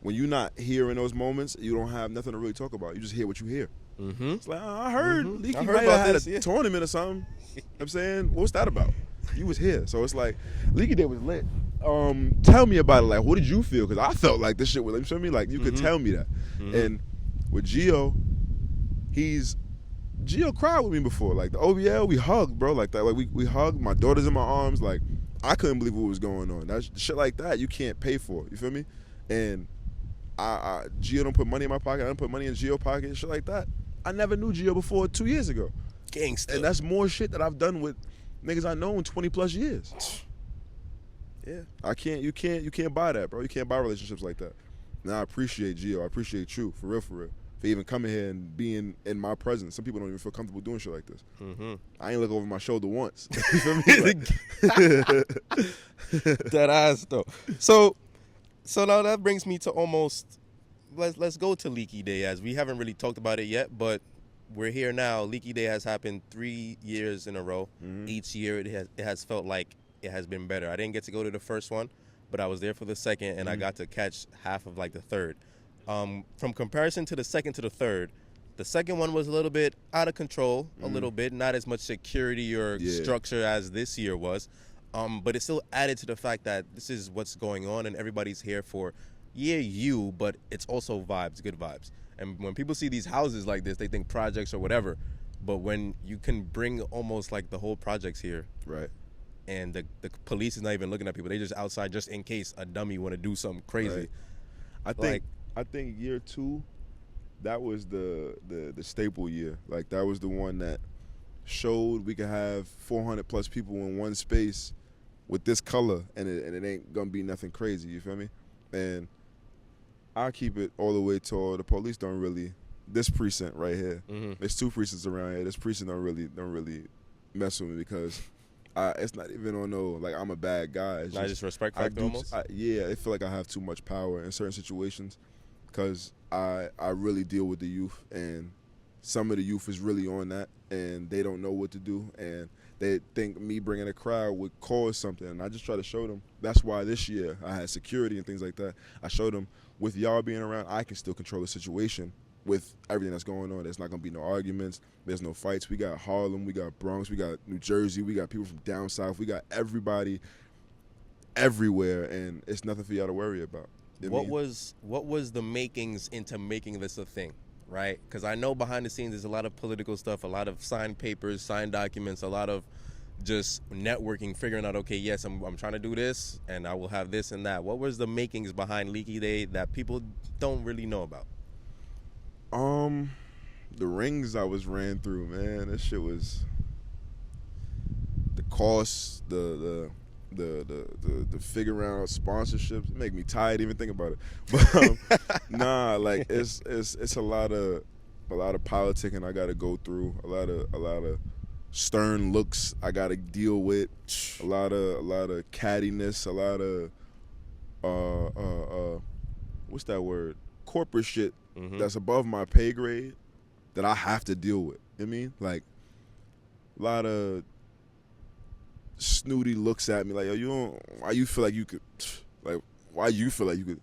when you're not here in those moments, you don't have nothing to really talk about. You just hear what you hear. Mm-hmm. It's like, I heard Leaky might have had a tournament or something. You know what I'm saying, what's that about? You was here. So it's like, Leaky Day was lit. Tell me about it. Like, what did you feel? Because I felt like this shit was, you feel me? Like, you could tell me that. And with Gio, Gio cried with me before. Like, the OBL, we hugged, bro. Like that. Like, we hugged. My daughter's in my arms. Like, I couldn't believe what was going on. That's shit like that you can't pay for. You feel me? And Gio don't put money in my pocket. I don't put money in Gio's pocket. Shit like that. I never knew Gio before 2 years ago. Gangsta. And that's more shit that I've done with niggas I know in 20 plus years. Yeah. You can't buy that, bro. You can't buy relationships like that. And I appreciate Gio. I appreciate you, for real, for even coming here and being in my presence. Some people don't even feel comfortable doing shit like this. I ain't look over my shoulder once. You feel me? Like, that ass though. So now that brings me to almost, let's go to Leaky Day, as we haven't really talked about it yet, but we're here now. Leaky Day has happened 3 years in a row. Each year it has felt like it has been better. I didn't get to go to the first one, but I was there for the second, and I got to catch half of like the third. From comparison to the second to the third, the second one was a little bit out of control, a little bit, not as much security or structure as this year was. But it still added to the fact that this is what's going on and everybody's here for, but it's also vibes, good vibes. And when people see these houses like this, they think projects or whatever. But when you can bring almost like the whole projects here. Right. And the police is not even looking at people. They just outside just in case a dummy want to do something crazy. Right. I think year 2, that was the staple year. Like, that was the one that showed we could have 400 plus people in one space with this color, and it ain't gonna be nothing crazy. You feel me? And I keep it all the way toward the police don't really. This precinct right here. There's 2 precincts around here. This precinct don't really mess with me because it's not even on no like I'm a bad guy. It's not just respect factor almost. I feel like I have too much power in certain situations because I really deal with the youth, and some of the youth is really on that, and they don't know what to do, and they think me bringing a crowd would cause something. And I just try to show them. That's why this year I had security and things like that. I showed them with y'all being around, I can still control the situation with everything that's going on. There's not going to be no arguments. There's no fights. We got Harlem. We got Bronx. We got New Jersey. We got people from down south. We got everybody everywhere, and it's nothing for y'all to worry about. What was the makings into making this a thing, right? Because I know behind the scenes there's a lot of political stuff, a lot of signed papers, signed documents, a lot of just networking, figuring out, okay, yes, I'm trying to do this, and I will have this and that. What was the makings behind Leaky Day that people don't really know about? The rings I was ran through, man. That shit was the cost, the figuring out sponsorships. It make me tired even thinking about it. But nah, like it's a lot of politicking I got to go through. A lot of stern looks I got to deal with. A lot of cattiness. A lot of what's that word? Corporate shit that's above my pay grade that I have to deal with. You know what I mean? Like a lot of snooty looks at me like, yo, why you feel like you could, like, why you feel like you could?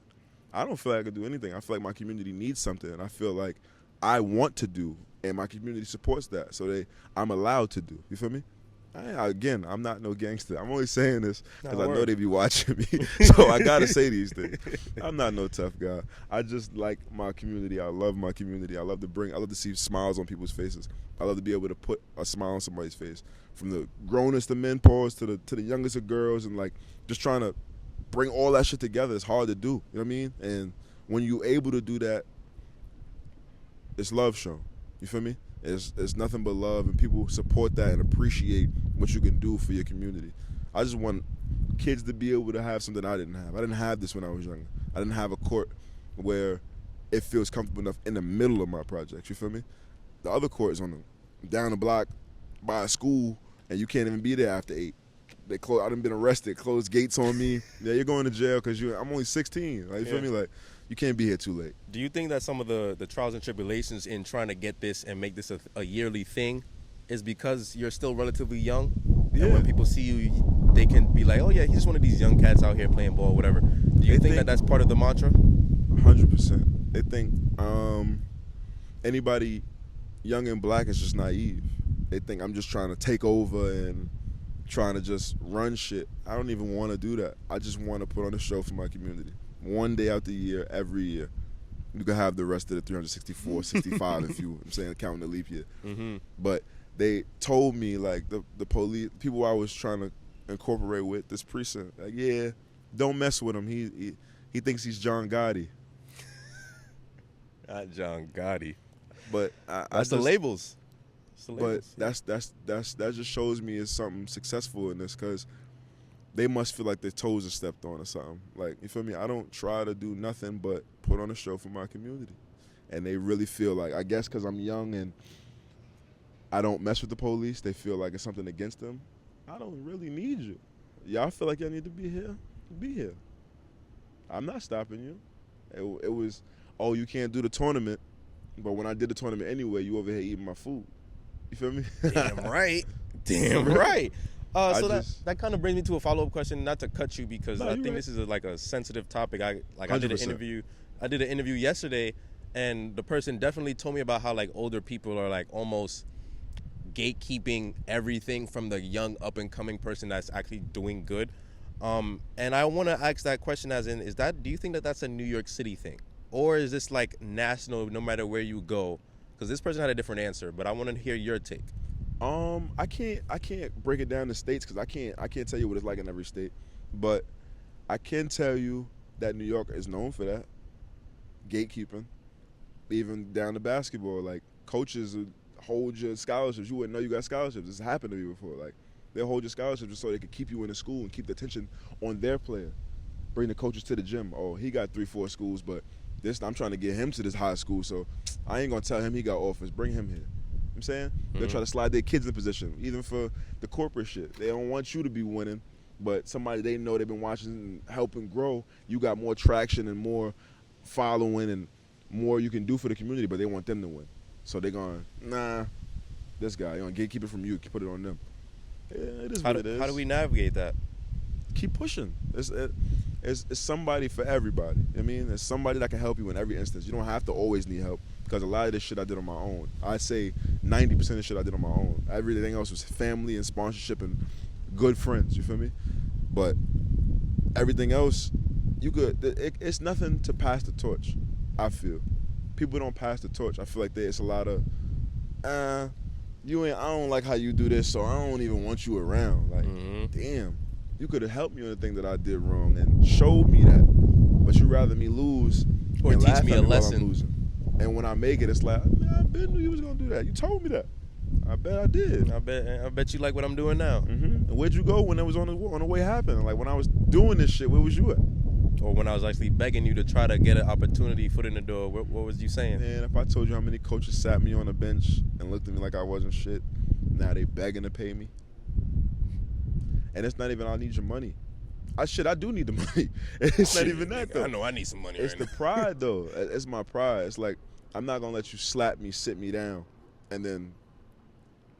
I don't feel like I could do anything. I feel like my community needs something, and I feel like I want to do, and my community supports that, so I'm allowed to do. You feel me? Again, I'm not no gangster. I'm only saying this because I know they be watching me, so I gotta say these things. I'm not no tough guy. I just like my community. I love my community. I love to see smiles on people's faces. I love to be able to put a smile on somebody's face, from the grownest of men pause to the youngest of girls, and like just trying to bring all that shit together. It's hard to do. You know what I mean? And when you're able to do that, it's love shown. You feel me? It's nothing but love, and people support that and appreciate what you can do for your community. I just want kids to be able to have something I didn't have. I didn't have this when I was younger. I didn't have a court where it feels comfortable enough in the middle of my project. You feel me? The other court is down the block by a school, and you can't even be there after 8. They close. I done been arrested, closed gates on me. Yeah, you're going to jail because I'm only 16. Like, you feel me? Like, you can't be here too late. Do you think that some of the trials and tribulations in trying to get this and make this a yearly thing is because you're still relatively young? Yeah. And when people see you, they can be like, oh, yeah, he's just one of these young cats out here playing ball, whatever. Do you think that that's part of the mantra? 100%. They think anybody young and black is just naive. They think I'm just trying to take over and trying to just run shit. I don't even want to do that. I just want to put on a show for my community. One day out the year, every year. You can have the rest of the 364, 65 if I'm saying, counting the leap year. Mm-hmm. But they told me, like, the police, people I was trying to incorporate with this precinct, like, yeah, don't mess with him. He thinks he's John Gotti. Not John Gotti. But that's the labels. But that just shows me it's something successful in this, because they must feel like their toes are stepped on or something. Like, you feel me? I don't try to do nothing but put on a show for my community. And they really feel like, I guess because I'm young and I don't mess with the police, they feel like it's something against them. I don't really need you. Y'all feel like y'all need to be here? Be here. I'm not stopping you. It was, oh, you can't do the tournament, but when I did the tournament anyway, you over here eating my food. You feel me? Damn right. Damn right. So that kind of brings me to a follow-up question, not to cut you, because I think this is like a sensitive topic. I did an interview yesterday, and the person definitely told me about how like older people are like almost gatekeeping everything from the young up-and-coming person that's actually doing good. And I want to ask that question as in, do you think that that's a New York City thing? Or is this like national, no matter where you go? Because this person had a different answer, but I want to hear your take. I can't break it down to states, because I can't tell you what it's like in every state, but I can tell you that New York is known for that gatekeeping, even down to basketball. Like, coaches would hold your scholarships. You wouldn't know you got scholarships. This happened to me before. Like, they'll hold your scholarships just so they could keep you in the school and keep the attention on their player. Bring the coaches to the gym. Oh, he got 3-4 schools, but I'm trying to get him to this high school, so I ain't gonna tell him he got offers. Bring him here. I'm saying? They'll try to slide their kids in position, even for the corporate shit. They don't want you to be winning, but somebody they know they've been watching and helping grow, you got more traction and more following and more you can do for the community, but they want them to win. So they're going, nah, this guy, gatekeep it from you, put it on them. Yeah, it is what it is. How do we navigate that? Keep pushing. It's somebody for everybody. I mean, there's somebody that can help you in every instance. You don't have to always need help, because a lot of this shit I did on my own. I say 90% of the shit I did on my own. Everything else was family and sponsorship and good friends, you feel me? But everything else, it's nothing to pass the torch, I feel. People don't pass the torch. I feel like it's a lot of, I don't like how you do this, so I don't even want you around. Like, damn, you could have helped me on the thing that I did wrong and showed me that. But you rather me lose or and teach laugh me at a me while lesson. I'm losing. And when I make it, it's like, man, I bet knew you was gonna do that. You told me that. I bet I did. I bet you like what I'm doing now. And where'd you go when it was on the way happening? Like when I was doing this shit, where was you at? Or when I was actually begging you to try to get an opportunity, foot in the door, what was you saying? Man, if I told you how many coaches sat me on a bench and looked at me like I wasn't shit, now they begging to pay me. And it's not even I need your money. I do need the money. It's not even that though. I know I need some money. It's the pride though. It's my pride. It's like I'm not gonna let you slap me, sit me down, and then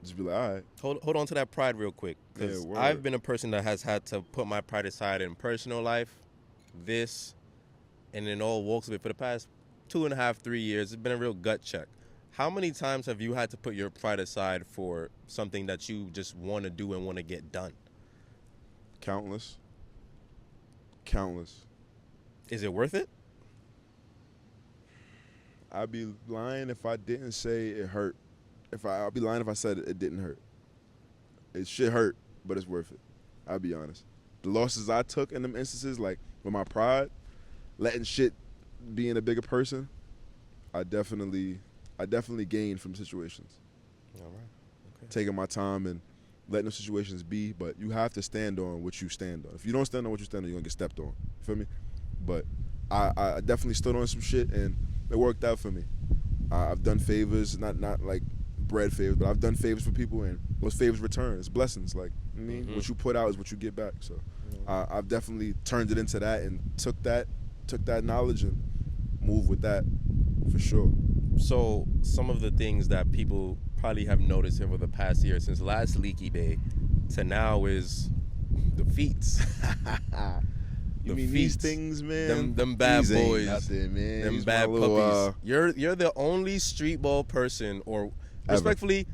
just be like, all right. Hold on to that pride real quick, because I've been a person that has had to put my pride aside in personal life, and in all walks of it for the past 2.5, 3 years. It's been a real gut check. How many times have you had to put your pride aside for something that you just want to do and want to get done? Countless. Is it worth it? I'd be lying if I didn't say it hurt. I'd be lying if I said it didn't hurt. It should hurt, but it's worth it. I'll be honest. The losses I took in them instances, like with my pride, letting shit being a bigger person, I definitely gained from situations. All right. Okay. Taking my time and letting those situations be, but you have to stand on what you stand on. If you don't stand on what you stand on, you're gonna get stepped on. You feel me? But I definitely stood on some shit and it worked out for me. I've done favors, not like bread favors, but I've done favors for people and those favors return. It's blessings. Like, I mean, what you put out is what you get back. So I've definitely turned it into that and took that knowledge and moved with that for sure. So some of the things that people probably have noticed over the past year since last Leaky Day to now is the feats. You mean these things, man? Them bad these boys. Nothing, man. Them These bad little, puppies. You're the only streetball person, or respectfully,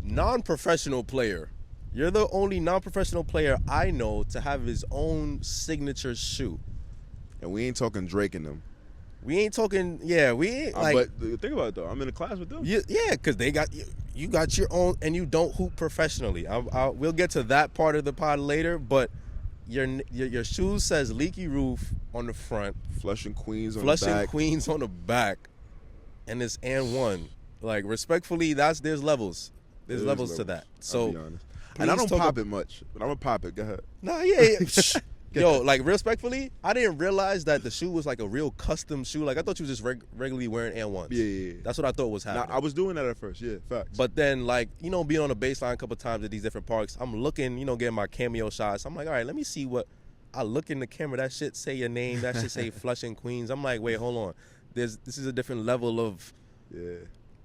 non-professional player. You're the only non-professional player I know to have his own signature shoe. And we ain't talking Drake and them. We ain't talking, we ain't like. But think about it though. I'm in a class with them. Yeah, because they got you got your own, and you don't hoop professionally. We'll get to that part of the pod later, but your shoe says Leaky Roof on the front, Flushing Queens on the back. Flushing Queens on the back, and it's and one. Like respectfully, there's levels. There's levels to that. So, I'll be honest. And I don't pop it much, but I'm gonna pop it. Go ahead. Nah, yeah. Yo, like respectfully, I didn't realize that the shoe was like a real custom shoe. Like I thought you was just regularly wearing Air Ones. Yeah. That's what I thought was happening. Nah, I was doing that at first. Yeah, facts. But then, like, being on the baseline a couple times at these different parks, I'm looking, getting my cameo shots. I'm like, all right, let me see what. I look in the camera. That shit say your name. That shit say Flushing Queens. I'm like, wait, hold on. This is a different level of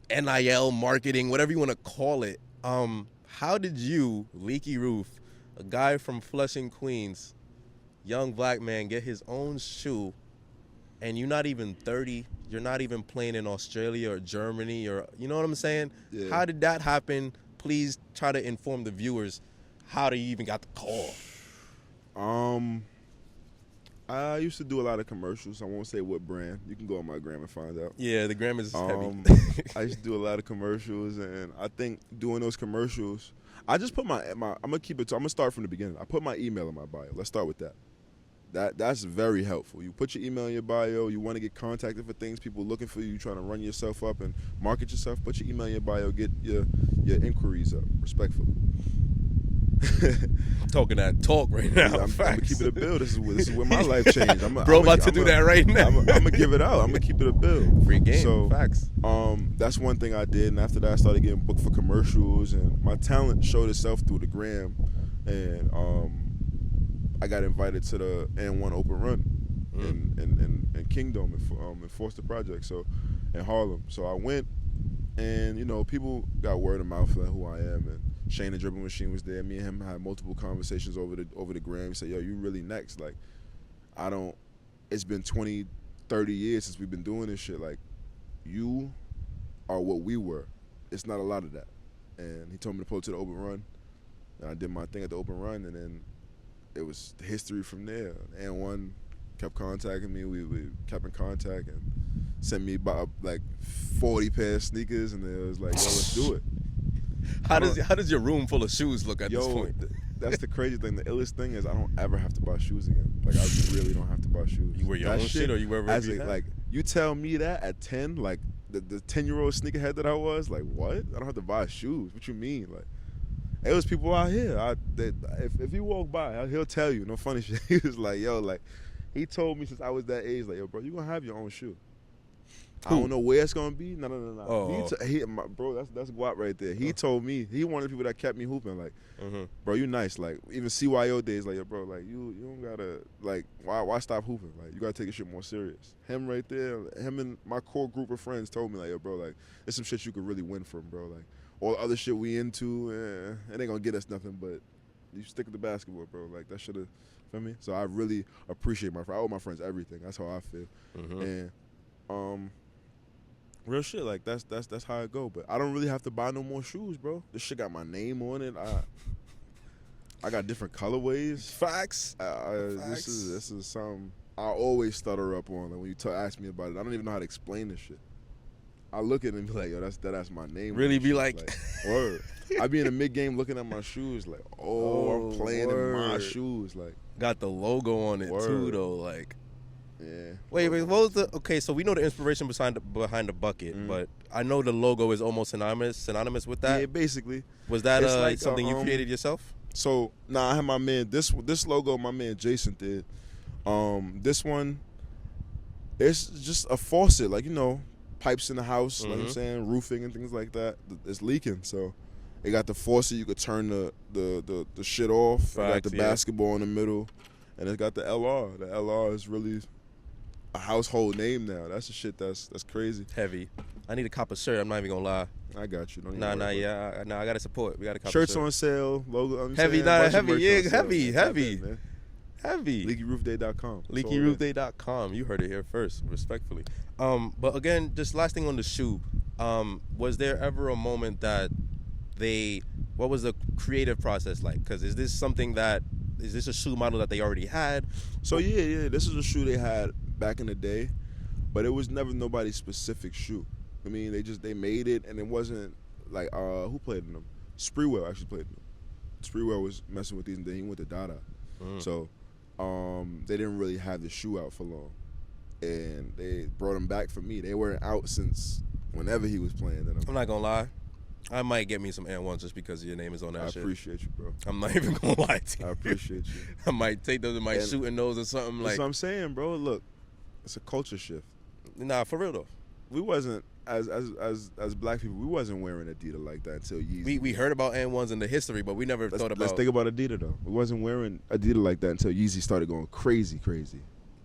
NIL marketing, whatever you want to call it. How did you, Leaky Roof, a guy from Flushing Queens, young black man, get his own shoe, and you're not even 30, you're not even playing in Australia or Germany, or you know what I'm saying? Yeah. How did that happen? Please try to inform the viewers how you even got the call. I used to do a lot of commercials. I won't say what brand. You can go on my gram and find out. Yeah, the gram is heavy. I used to do a lot of commercials, and I think doing those commercials, I just put I'm gonna start from the beginning. I put my email in my bio. Let's start with that. That's very helpful. You put your email in your bio. You want to get contacted for things. People looking for you. Trying to run yourself up and market yourself. Put your email in your bio. Get your inquiries up. Respectfully. Talking that talk right now. I'm gonna keep it a bill. This is where my life changed. Bro, about to do that right now. I'm gonna give it out. I'm gonna keep it a bill. Free game. So, facts. That's one thing I did, and after that, I started getting booked for commercials, and my talent showed itself through the gram, and I got invited to the N1 Open Run in Kingdom in Forster Project, so in Harlem. So I went, and people got word of mouth like who I am, and Shane the Dribbling Machine was there. Me and him had multiple conversations over the gram. He said, yo, you really next. Like, it's been 20, 30 years since we've been doing this shit. Like, you are what we were. It's not a lot of that. And he told me to pull to the Open Run. And I did my thing at the Open Run, and then it was history from there. And one kept contacting me. We kept in contact and sent me about like 40 pair of sneakers, and it was like, yo, let's do it. How does your room full of shoes look at this point? That's the crazy thing. The illest thing is I don't ever have to buy shoes again. Like I really don't have to buy shoes. You wear your own shit or you wear whatever you have? Like you tell me that at 10, like the 10-year-old sneakerhead that I was, like what? I don't have to buy shoes. What you mean? Like it was people out here. If you walk by, he'll tell you. No funny shit. He was like, yo, like he told me since I was that age, like, yo, bro, you gonna have your own shoe. I don't know where it's gonna be. No. Oh. Bro, that's guap right there. He told me he wanted people that kept me hooping. Like, bro, you nice. Like, even CYO days, like, yo, bro, like you don't gotta like why stop hooping? Like, you gotta take your shit more serious. Him right there, him and my core group of friends told me like, yo, bro, like there's some shit you could really win from, bro. Like all the other shit we into, it ain't gonna get us nothing. But you stick with the basketball, bro. Like that should have, feel me? So I really appreciate my friends. I owe my friends everything. That's how I feel. And real shit, like that's how it go. But I don't really have to buy no more shoes, bro. This shit got my name on it. I got different colorways. Facts. This is something I always stutter up on. Like when you ask me about it, I don't even know how to explain this shit. I look at it and be like, yo, that's my name. Really be like word. I be in the mid game looking at my shoes, like, I'm playing in my shoes, like. Got the logo on it too, though, like. Yeah. Wait. What was the? Okay, so we know the inspiration behind the bucket, but I know the logo is almost synonymous with that. Yeah, basically. Was that like something you created yourself? So I had my man. This logo, my man Jason did. This one, it's just a faucet, like pipes in the house, like I'm saying, roofing and things like that. It's leaking, so it got the faucet. You could turn the shit off. Facts, it got the basketball in the middle, and it got the LR. The LR is really a household name now. That's the shit that's crazy. Heavy. I need a copper shirt. I'm not even gonna lie. I got you. I gotta support. We got a copper shirts shirt. on sale. Logo. Heavy. Heavy. LeakyRoofDay.com. LeakyRoofDay.com. You heard it here first, respectfully. But again, just last thing on the shoe. Was there ever a moment that what was the creative process like? Because is this a shoe model that they already had? So yeah, this is a shoe they had back in the day, but it was never nobody's specific shoe. I mean, they made it, and it wasn't like who played in them? Spreewell actually played in them. Spreewell was messing with these, and then he went to Dada. So they didn't really have the shoe out for long, and they brought them back for me. They weren't out since whenever he was playing in them. I'm not gonna lie, I might get me some Air Ones just because your name is on that shit. I appreciate you, bro. I'm not even gonna lie to you. I appreciate you. I might take those and might shoot in those or something like. That's what I'm saying, bro. Look, it's a culture shift. Nah, for real though. We wasn't as black people. We wasn't wearing Adidas like that until Yeezy. We heard about N1s in the history, but we never thought about. Let's think about Adidas though. We wasn't wearing Adidas like that until Yeezy started going crazy.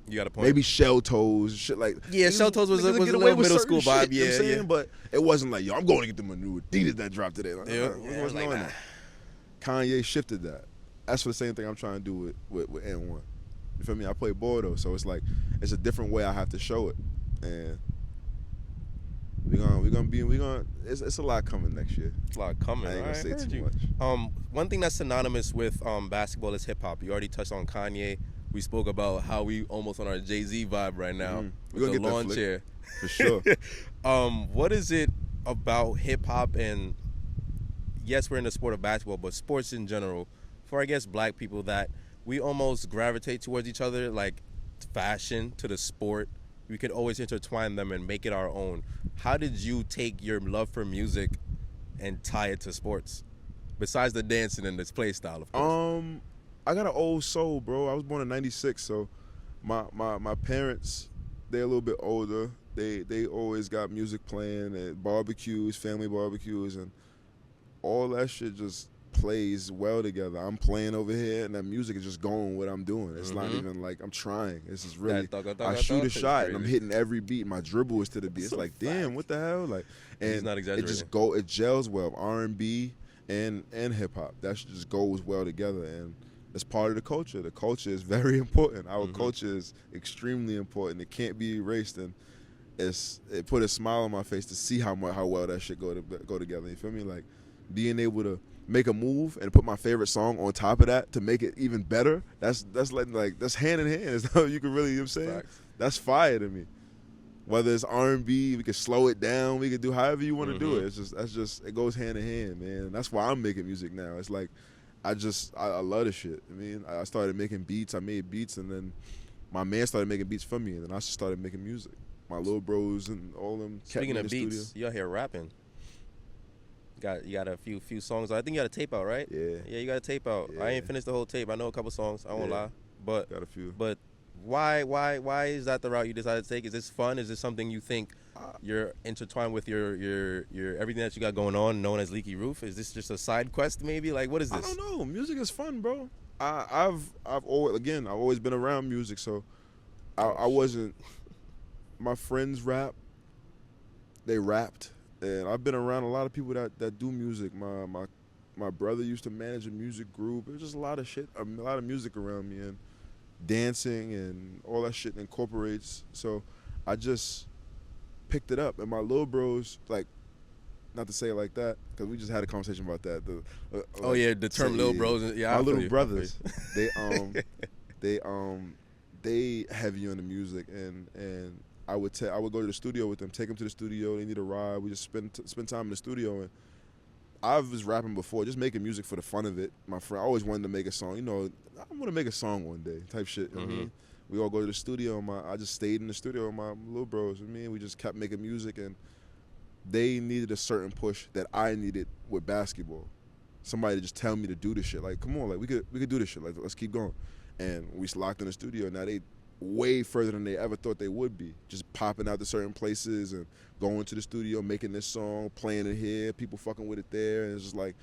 You got a point. Maybe shell toes, shit like. Yeah, shell toes was a little middle school vibe. Shit, you know what I'm saying? But it wasn't like, yo, I'm going to get them a new Adidas that dropped today. Like, that. Kanye shifted that. That's for the same thing I'm trying to do with N1. You feel me? I play ball though, so it's like it's a different way I have to show it, and it's a lot coming next year. It's a lot coming. I ain't gonna say too much. One thing that's synonymous with basketball is hip hop. You already touched on Kanye. We spoke about how we almost on our Jay-Z vibe right now with the lawn chair. For sure. What is it about hip hop and yes, we're in the sport of basketball, but sports in general, for I guess black people, that we almost gravitate towards each other, like fashion to the sport. We could always intertwine them and make it our own. How did you take your love for music and tie it to sports? Besides the dancing and this play style, of course. I got an old soul, bro. I was born in '96, so my parents, they're a little bit older. They always got music playing at barbecues, family barbecues, and all that shit just plays well together. I'm playing over here, and that music is just going what I'm doing. It's not even like I'm trying. This is really I shoot a shot and I'm hitting every beat. My dribble is to the beat. It's like, damn, what the hell? Like, and he's not exaggerating. It gels well. R&B and hip hop. That shit just goes well together, and it's part of the culture. The culture is very important. Our culture is extremely important. It can't be erased, and it put a smile on my face to see how well that shit go together. You feel me? Like being able to make a move and put my favorite song on top of that to make it even better. That's like that's hand in hand. It's how you can really, you know what I'm saying? Facts. That's fire to me. Whether it's R&B, we can slow it down. We can do however you want to do it. It goes hand in hand, man. That's why I'm making music now. It's like I love this shit. I mean, I started making beats. I made beats, and then my man started making beats for me, and then I just started making music. My little bros and all of them kept me in the studio. Speaking of beats, you out here rapping. You got a few songs. I think you got a tape out, right? Yeah. Yeah, you got a tape out. Yeah. I ain't finished the whole tape. I know a couple songs. I won't lie, but got a few. But why is that the route you decided to take? Is this fun? Is this something you think you're intertwined with your everything that you got going on, known as Leaky Roof? Is this just a side quest, maybe? Like, what is this? I don't know. Music is fun, bro. I've always been around music, so I wasn't. My friends rap. They rapped, and I've been around a lot of people that do music. My brother used to manage a music group. There's just a lot of shit, a lot of music around me, and dancing and all that shit incorporates. So I just picked it up, and my little bros, like, not to say it like that, because we just had a conversation about that. The term little bros. Yeah, my little brothers, they heavy on the music, and I would go to the studio with them, take them to the studio. They need a ride. We just spend time in the studio, and I was rapping before, just making music for the fun of it. My friend, I always wanted to make a song. You know, I want to make a song one day, type shit. You know what I mean? We all go to the studio. I just stayed in the studio with my little bros. I mean, we just kept making music, and they needed a certain push that I needed with basketball. Somebody to just tell me to do this shit. Like, come on, like we could do this shit. Like, let's keep going. And we locked in the studio. Now they way further than they ever thought they would be. Just popping out to certain places and going to the studio, making this song, playing it here, people fucking with it there. And it's just like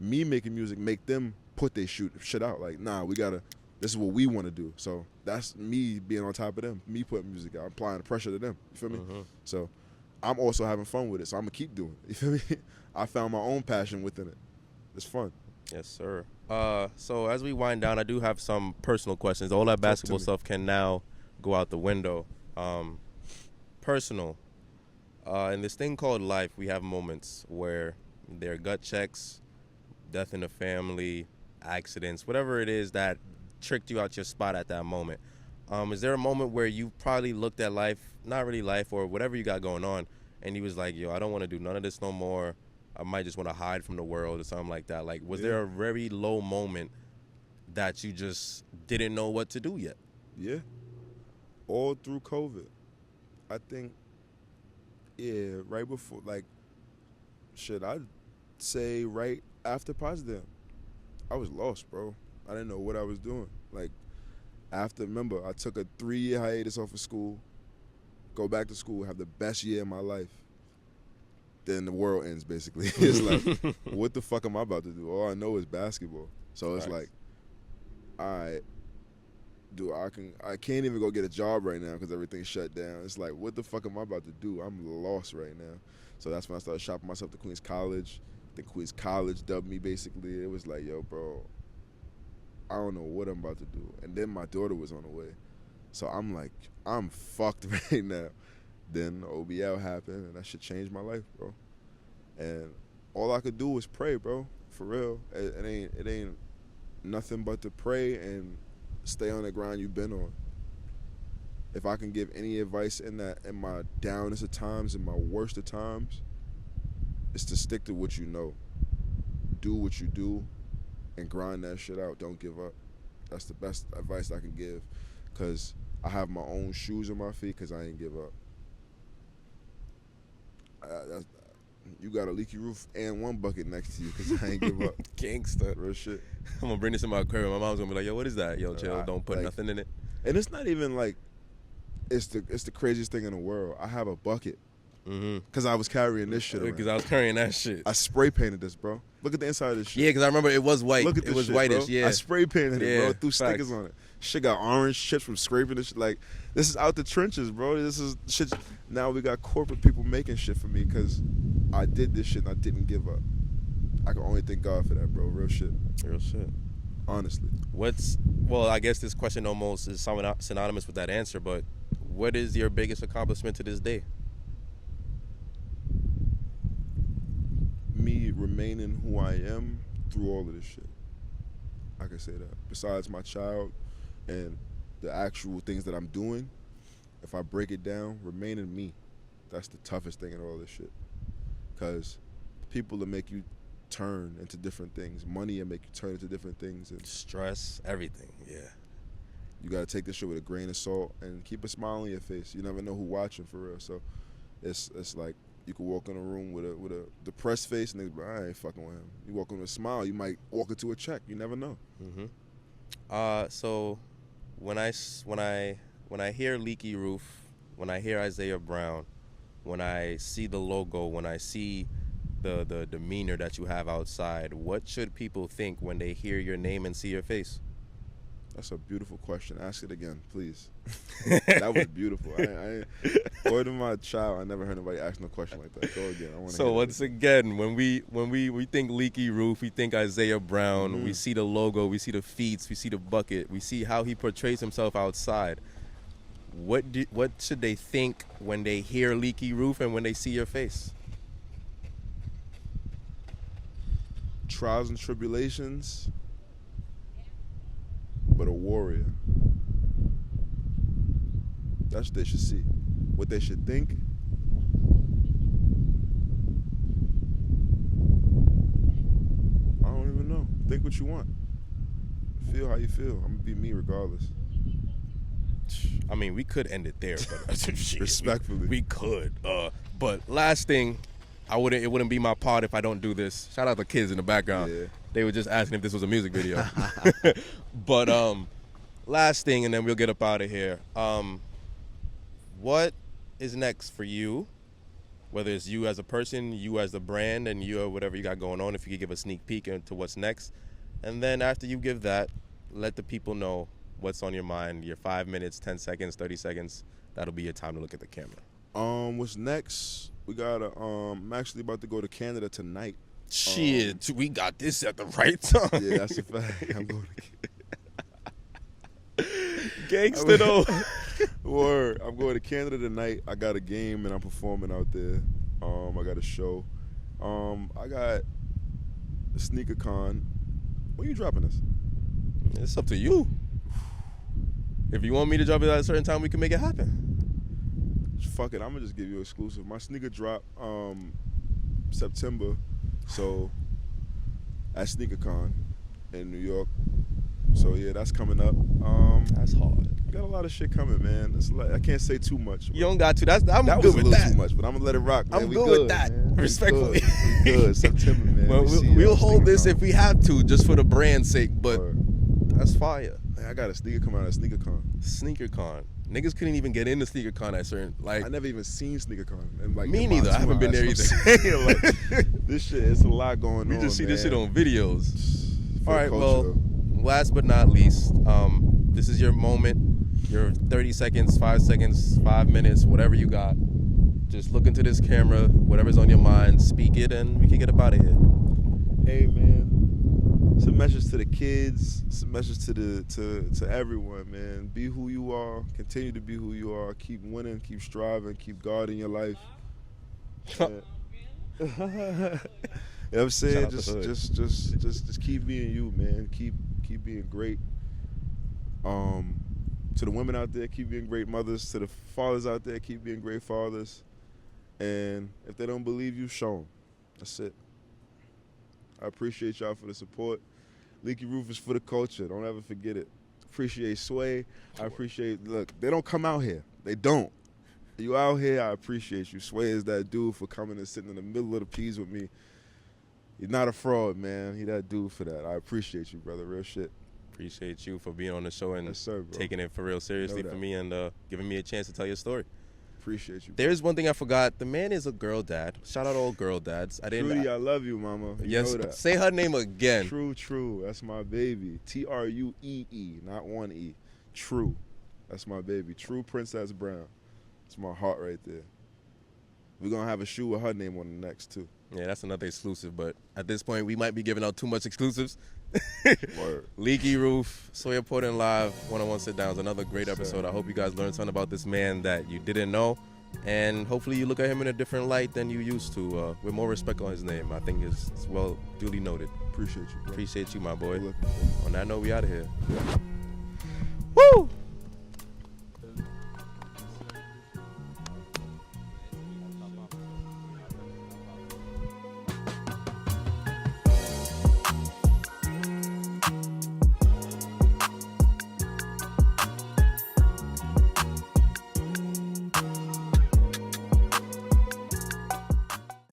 me making music, make them put their shit out. Like, nah, this is what we want to do. So that's me being on top of them, me putting music out, applying the pressure to them. You feel me? So I'm also having fun with it. So I'm going to keep doing it. You feel me? I found my own passion within it. It's fun. Yes, sir. So as we wind down, I do have some personal questions. All that basketball stuff can now go out the window. Personal. In this thing called life, we have moments where there are gut checks, death in the family, accidents, whatever it is that tricked you out your spot at that moment. Is there a moment where you probably looked at life, not really life, or whatever you got going on, and you was like, yo, I don't want to do none of this no more. I might just want to hide from the world or something like that. Like, was there a very low moment that you just didn't know what to do yet? Yeah. All through COVID. I think, right before, like, I'd say right after Potsdam. I was lost, bro. I didn't know what I was doing. Like, remember, I took a 3-year hiatus off of school, go back to school, have the best year of my life. Then the world ends, basically. It's like, what the fuck am I about to do? All I know is basketball. So it's like, all right, I can't even go get a job right now because everything's shut down. It's like, what the fuck am I about to do? I'm lost right now. So that's when I started shopping myself to Queens College. Then Queens College dubbed me, basically. It was like, yo, bro, I don't know what I'm about to do. And then my daughter was on the way. So I'm like, I'm fucked right now. Then OBL happened, and that shit changed my life, bro. And all I could do was pray, bro. For real. It ain't nothing but to pray and stay on the ground you've been on. If I can give any advice in my downest of times and my worst of times, it's to stick to what you know. Do what you do and grind that shit out. Don't give up. That's the best advice I can give, because I have my own shoes on my feet because I ain't give up. You got a leaky roof and one bucket next to you because I ain't give up. Gangsta. Real shit. I'm going to bring this in my crib. My mom's going to be like, yo, what is that? Yo, chill. Don't put nothing in it. And it's not even like it's the craziest thing in the world. I have a bucket because I was carrying this shit around. Because I was carrying that shit. I spray painted this, bro. Look at the inside of this shit. Yeah, because I remember it was white. Look at this it was shit, whitish, bro. yeah. I spray painted it, bro. Threw facts. stickers on it. Shit got orange chips from scraping this shit. Like, this is out the trenches, bro. This is shit. Now we got corporate people making shit for me because I did this shit and I didn't give up. I can only thank God for that, bro. Real shit. Real shit. Honestly. Well, I guess this question almost is synonymous with that answer, but what is your biggest accomplishment to this day? Me remaining who I am through all of this shit. I can say that. Besides my child and the actual things that I'm doing if I break it down, remaining me, that's the toughest thing in all this shit. Because people will make you turn into different things. Money will make you turn into different things. And stress, everything, yeah. You got to take this shit with a grain of salt and keep a smile on your face. You never know who watching for real. So it's like you could walk in a room with a depressed face and they be like, I ain't fucking with him. You walk in with a smile, you might walk into a check. You never know. So when I hear Leaky Roof, when I hear Isaiah Brown, when I see the logo, when I see the demeanor that you have outside, what should people think when they hear your name and see your face? That's a beautiful question. Ask it again, please. That was beautiful. More than my child, I never heard anybody ask no question like that. Go again. I want to. So once again, when we think Leaky Roof, we think Isaiah Brown. We see the logo, we see the feats, we see the bucket, we see how he portrays himself outside. What should they think when they hear Leaky Roof and when they see your face? Trials and tribulations, but a warrior. That's what they should see. What they should think, I don't even know. Think what you want. Feel how you feel. I'm gonna be me regardless. I mean, we could end it there, but respectfully, we could. But last thing, it wouldn't be my part if I don't do this. Shout out the kids in the background. Yeah. They were just asking if this was a music video. But last thing, and then we'll get up out of here. What is next for you? Whether it's you as a person, you as the brand, and you or whatever you got going on. If you could give a sneak peek into what's next, and then after you give that, let the people know what's on your mind. Your 5 minutes, 10 seconds, 30 seconds. That'll be your time to look at the camera. What's next? We gotta. I'm actually about to go to Canada tonight. Shit, we got this at the right time. Yeah, that's a fact. I'm going to gangster though. Word. I'm going to Canada tonight. I got a game and I'm performing out there. I got a show. I got a Sneakercon. When you dropping this? It's up to you. If you want me to drop it at a certain time, we can make it happen. Fuck it, I'm gonna just give you exclusive. My sneaker drop September, so at Sneakercon in New York. So yeah, that's coming up. That's hard. Got a lot of shit coming, man. I can't say too much. You don't got to. I'm that good was with a little that. Too much, but I'm gonna let it rock, man. I'm we good with that. Man. Respectfully. We good. September, man. Well, we'll hold this if we have to, just for the brand's sake. But that's fire. Man, I got a sneaker come out at Sneakercon. Sneakercon. Niggas couldn't even get into Sneakercon at certain I never even seen Sneakercon. And me neither. I haven't been there either. This shit, it's a lot going on. We just see man. this shit on videos. For all right, culture, well, last but not least, this is your moment. Your 30 seconds, 5 seconds, 5 minutes, whatever you got. Just look into this camera, whatever's on your mind, speak it, and we can get up out of here. Hey, man. It's a message to the kids. It's a message to everyone, man. Be who you are. Continue to be who you are. Keep winning. Keep striving. Keep guarding your life. Yeah. You know what I'm saying? Just keep being you, man. Keep being great. To the women out there, keep being great mothers. To the fathers out there, keep being great fathers. And if they don't believe you, show them. That's it. I appreciate y'all for the support. Leaky Roof is for the culture. Don't ever forget it. Appreciate Sway. I appreciate, look, they don't come out here. They don't. You out here, I appreciate you. Sway is that dude for coming and sitting in the middle of the peas with me. You're not a fraud, man. He that dude for that. I appreciate you, brother. Real shit. Appreciate you for being on the show and yes, sir, taking it for real seriously for me and giving me a chance to tell your story. Appreciate you. There's one thing I forgot. The man is a girl dad. Shout out all girl dads. Trudy, I love you, mama. You yes, know that. Say her name again. True. That's my baby. Truee, not one E. True. That's my baby. True Princess Brown. It's my heart right there. We're going to have a shoe with her name on the next, too. Yeah, that's another exclusive, but at this point, we might be giving out too much exclusives. Word. Leaky Roof, SwayReportingLive, one-on-one sit-downs, another great episode. I hope you guys learned something about this man that you didn't know, and hopefully you look at him in a different light than you used to, with more respect on his name. I think it's well duly noted. Appreciate you, bro. Appreciate you, my boy. Good. On that note, we out of here. Yeah. Woo!